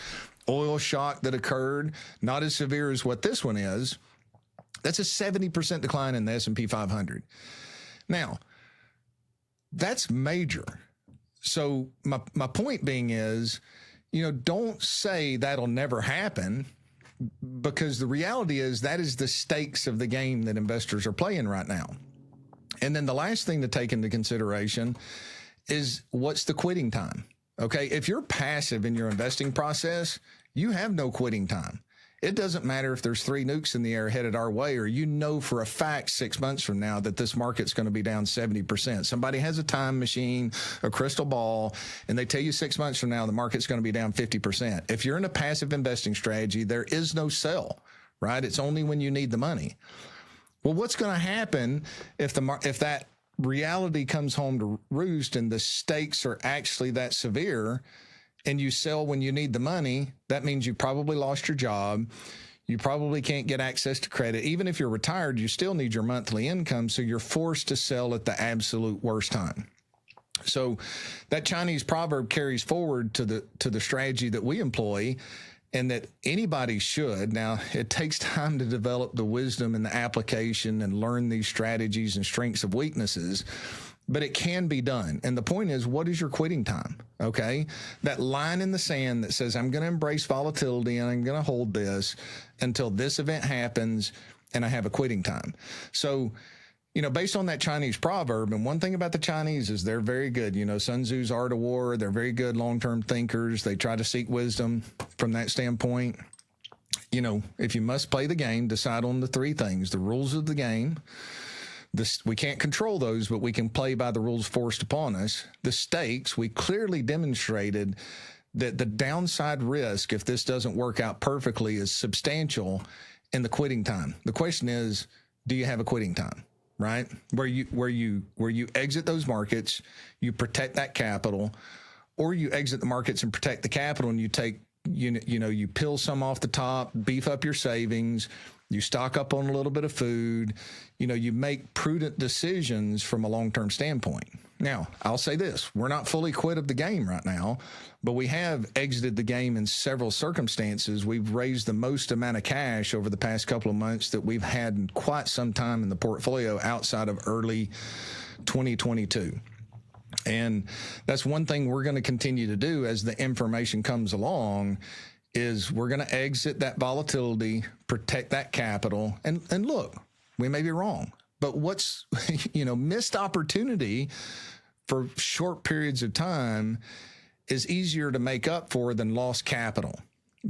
Oil shock that occurred, not as severe as what this one is. That's a 70% decline in the S&P 500. Now, that's major. So my point being is, don't say that'll never happen, because the reality is that is the stakes of the game that investors are playing right now. And then the last thing to take into consideration is, what's the quitting time? Okay, if you're passive in your investing process, you have no quitting time. It doesn't matter if there's 3 nukes in the air headed our way, or for a fact 6 months from now that this market's going to be down 70%. Somebody has a time machine, a crystal ball, and they tell you 6 months from now the market's going to be down 50%. If you're in a passive investing strategy, there is no sell, right? It's only when you need the money. Well, what's going to happen if that reality comes home to roost and the stakes are actually that severe, and you sell when you need the money? That means you probably lost your job. You probably can't get access to credit. Even if you're retired, you still need your monthly income. So you're forced to sell at the absolute worst time. So that Chinese proverb carries forward to the strategy that we employ, and that anybody should. Now, it takes time to develop the wisdom and the application and learn these strategies and strengths of weaknesses, but it can be done. And the point is, what is your quitting time? Okay. That line in the sand that says, I'm going to embrace volatility and I'm going to hold this until this event happens and I have a quitting time. So, based on that Chinese proverb, and one thing about the Chinese is they're very good. Sun Tzu's Art of War, they're very good long-term thinkers. They try to seek wisdom from that standpoint. If you must play the game, decide on the 3 things: the rules of the game. We can't control those, but we can play by the rules forced upon us. The stakes, we clearly demonstrated that the downside risk, if this doesn't work out perfectly, is substantial in the quitting time. The question is, do you have a quitting time? Right? Where you exit those markets, you protect that capital, or you exit the markets and protect the capital, and you take, you peel some off the top, beef up your savings, you stock up on a little bit of food, you make prudent decisions from a long-term standpoint. Now, I'll say this, we're not fully quit of the game right now, but we have exited the game in several circumstances. We've raised the most amount of cash over the past couple of months that we've had in quite some time in the portfolio outside of early 2022. And that's one thing we're going to continue to do as the information comes along, is we're going to exit that volatility, protect that capital. And look, we may be wrong, but what's, missed opportunity for short periods of time is easier to make up for than lost capital.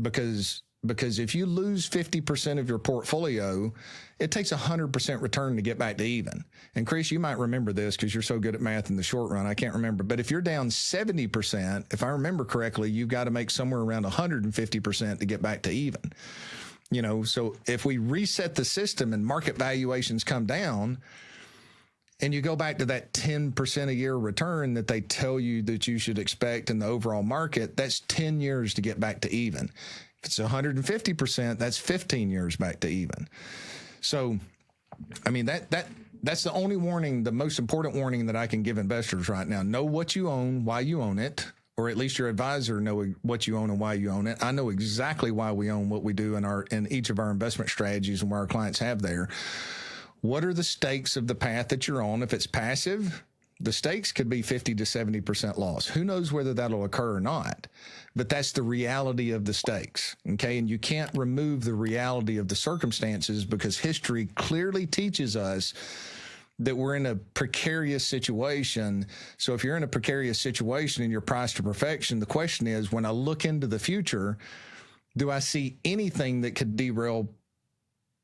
Because if you lose 50% of your portfolio, it takes 100% return to get back to even. And Chris, you might remember this because you're so good at math in the short run. I can't remember. But if you're down 70%, if I remember correctly, you've got to make somewhere around 150% to get back to even. So if we reset the system and market valuations come down, and you go back to that 10% a year return that they tell you that you should expect in the overall market, that's 10 years to get back to even. If it's 150%, that's 15 years back to even. So, that's the only warning, the most important warning that I can give investors right now. Know what you own, why you own it, or at least your advisor know what you own and why you own it. I know exactly why we own what we do in each of our investment strategies and where our clients have there. What are the stakes of the path that you're on? If it's passive, the stakes could be 50 to 70% loss. Who knows whether that'll occur or not? But that's the reality of the stakes, okay? And you can't remove the reality of the circumstances because history clearly teaches us that we're in a precarious situation. So if you're in a precarious situation and you're priced to perfection, the question is, when I look into the future, do I see anything that could derail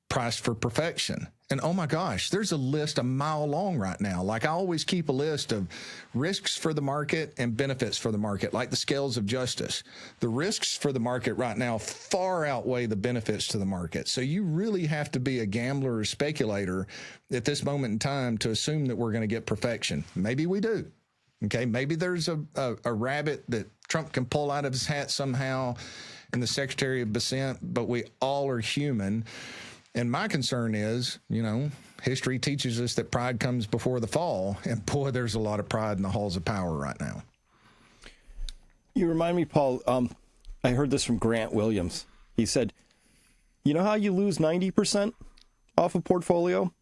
priced for perfection? And oh my gosh, there's a list a mile long right now. Like I always keep a list of risks for the market and benefits for the market, like the scales of justice. The risks for the market right now far outweigh the benefits to the market. So you really have to be a gambler or speculator at this moment in time to assume that we're going to get perfection. Maybe we do. Okay, maybe there's a rabbit that Trump can pull out of his hat somehow in the Secretary of Dissent, but we all are human. And my concern is, history teaches us that pride comes before the fall. And boy, there's a lot of pride in the halls of power right now. You remind me, Paul, I heard this from Grant Williams. He said, you know how you lose 90% off a portfolio?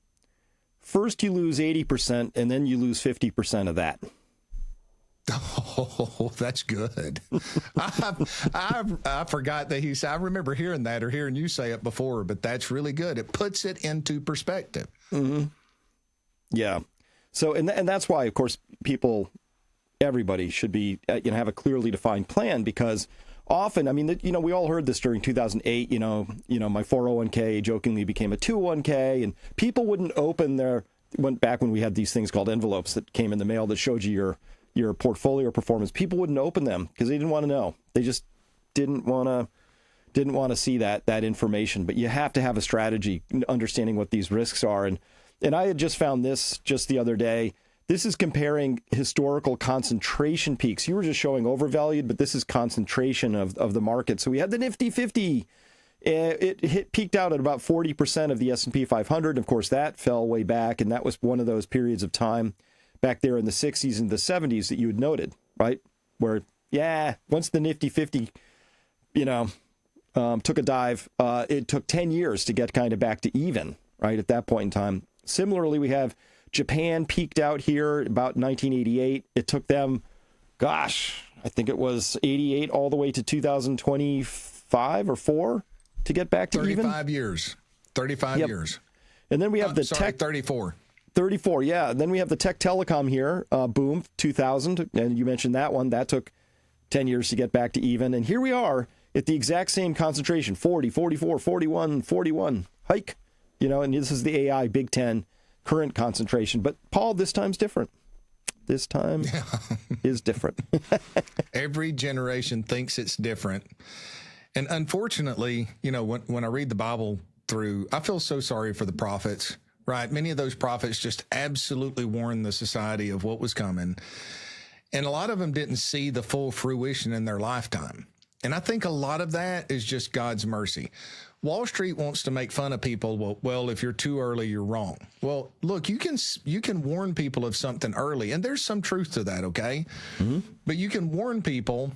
First you lose 80% and then you lose 50% of that. Oh, that's good. I forgot that he said, I remember hearing that or hearing you say it before, but that's really good. It puts it into perspective. Mm-hmm. Yeah. So, and that's why, of course, everybody should be, have a clearly defined plan, because often, I mean, we all heard this during 2008, my 401k jokingly became a 201k, and people wouldn't open went back when we had these things called envelopes that came in the mail that showed you your portfolio performance. People wouldn't open them because they didn't want to know. They just didn't want to see that information. But you have to have a strategy, understanding what these risks are. And I had just found this just the other day. This is comparing historical concentration peaks. You were just showing overvalued, but this is concentration of the market. So we had the Nifty 50. It peaked out at about 40% of the S&P 500. Of course, that fell way back, and that was one of those periods of time back there in the 60s and the 70s that you had noted, right? Where, once the Nifty 50, took a dive, it took 10 years to get kind of back to even, right, at that point in time. Similarly, we have Japan peaked out here about 1988. It took them, I think it was 88 all the way to 2025 or 4 to get back to 35 years. 35 years. And then we have tech 34, yeah. And then we have the tech telecom here, boom, 2000. And you mentioned that one. That took 10 years to get back to even. And here we are at the exact same concentration, 40, 44, 41, 41, hike. And this is the AI Big 10 current concentration. But, Paul, this time's different. This time is different. Every generation thinks it's different. And unfortunately, when I read the Bible through, I feel so sorry for the prophets. Right. Many of those prophets just absolutely warned the society of what was coming. And a lot of them didn't see the full fruition in their lifetime. And I think a lot of that is just God's mercy. Wall Street wants to make fun of people. Well, if you're too early, you're wrong. Well, look, you can warn people of something early, and there's some truth to that, okay? Mm-hmm. But you can warn people,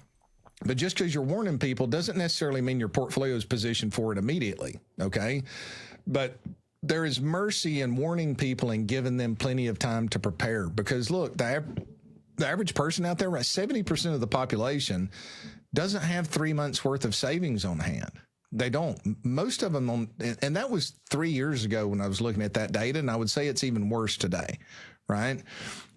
but just because you're warning people doesn't necessarily mean your portfolio is positioned for it immediately, okay? But there is mercy in warning people and giving them plenty of time to prepare, because look, the average person out there, right, 70% of the population doesn't have 3 months worth of savings on hand. They don't. Most of them, and that was 3 years ago when I was looking at that data, and I would say it's even worse today, right?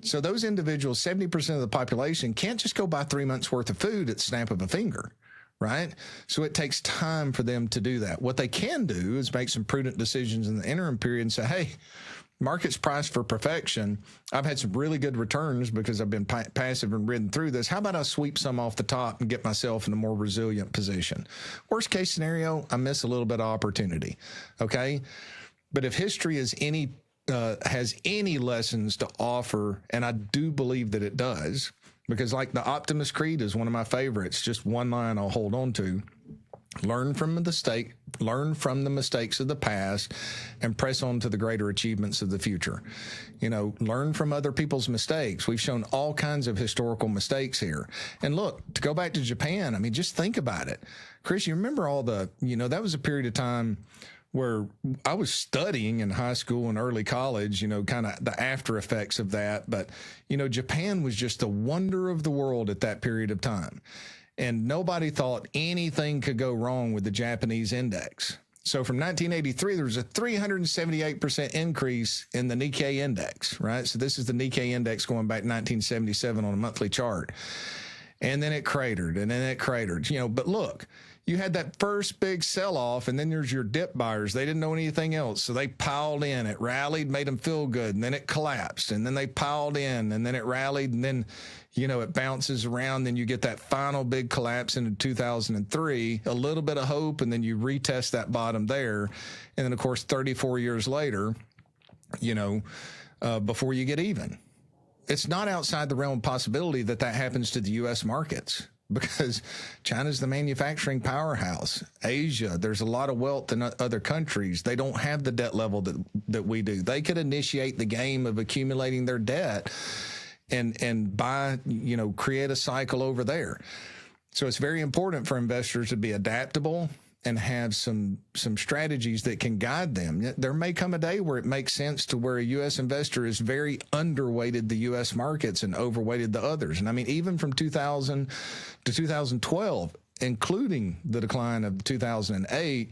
So those individuals, 70% of the population, can't just go buy 3 months worth of food at the snap of a finger. Right? So it takes time for them to do that. What they can do is make some prudent decisions in the interim period and say, hey, market's priced for perfection. I've had some really good returns because I've been passive and ridden through this. How about I sweep some off the top and get myself in a more resilient position? Worst case scenario, I miss a little bit of opportunity. Okay. But if history is has any lessons to offer, and I do believe that it does, because like the Optimist Creed is one of my favorites, just one line I'll hold on to. Learn from the mistakes of the past and press on to the greater achievements of the future. Learn from other people's mistakes. We've shown all kinds of historical mistakes here. And look, to go back to Japan, I mean, just think about it. Chris, you remember all that was a period of time where I was studying in high school and early college, kind of the after effects of that. But, Japan was just the wonder of the world at that period of time. And nobody thought anything could go wrong with the Japanese index. So from 1983, there was a 378% increase in the Nikkei index, right? So this is the Nikkei index going back to 1977 on a monthly chart. And then it cratered, and then it cratered. But look, you had that first big sell-off, and then there's your dip buyers. They didn't know anything else, so they piled in. It rallied, made them feel good, and then it collapsed, and then they piled in, and then it rallied, and then, it bounces around. Then you get that final big collapse into 2003, a little bit of hope, and then you retest that bottom there. And then, of course, 34 years later, before you get even. It's not outside the realm of possibility that happens to the U.S. markets, because China's the manufacturing powerhouse. Asia, there's a lot of wealth in other countries. They don't have the debt level that we do. They could initiate the game of accumulating their debt and buy, create a cycle over there. So it's very important for investors to be adaptable and have some strategies that can guide them. There may come a day where it makes sense to where a U.S. investor is very underweighted the U.S. markets and overweighted the others. And I mean, even from 2000 to 2012, including the decline of 2008,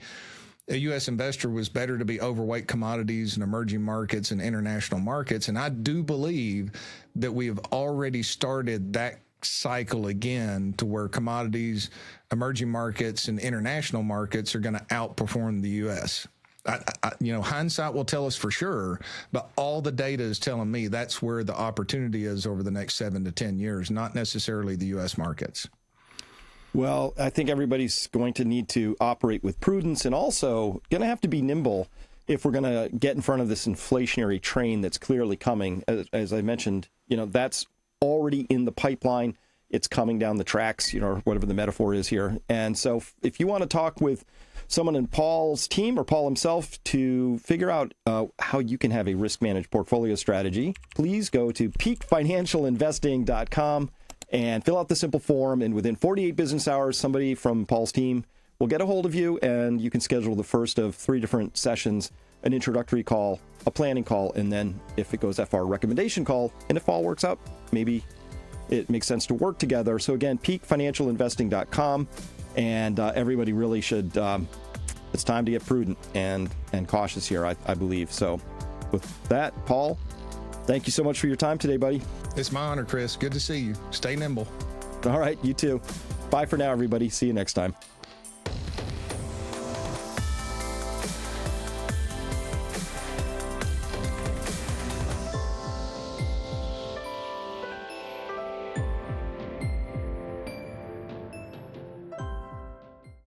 a U.S. investor was better to be overweight commodities and emerging markets and international markets. And I do believe that we have already started that cycle again, to where commodities, emerging markets, and international markets are going to outperform the U.S. Hindsight will tell us for sure, but all the data is telling me that's where the opportunity is over the next 7 to 10 years, not necessarily the U.S. markets. Well, I think everybody's going to need to operate with prudence, and also going to have to be nimble if we're going to get in front of this inflationary train that's clearly coming. As I mentioned, that's already in the pipeline. It's coming down the tracks, whatever the metaphor is here. And so if you want to talk with someone in Paul's team or Paul himself to figure out how you can have a risk-managed portfolio strategy, please go to peakfinancialinvesting.com and fill out the simple form. And within 48 business hours, somebody from Paul's team will get a hold of you, and you can schedule the first of 3 different sessions: an introductory call, a planning call, and then, if it goes that far, a recommendation call. And if all works out, maybe it makes sense to work together. So again, peakfinancialinvesting.com, and everybody really should, it's time to get prudent and cautious here, I believe. So with that, Paul, thank you so much for your time today, buddy. It's my honor, Chris. Good to see you. Stay nimble. All right, you too. Bye for now, everybody. See you next time.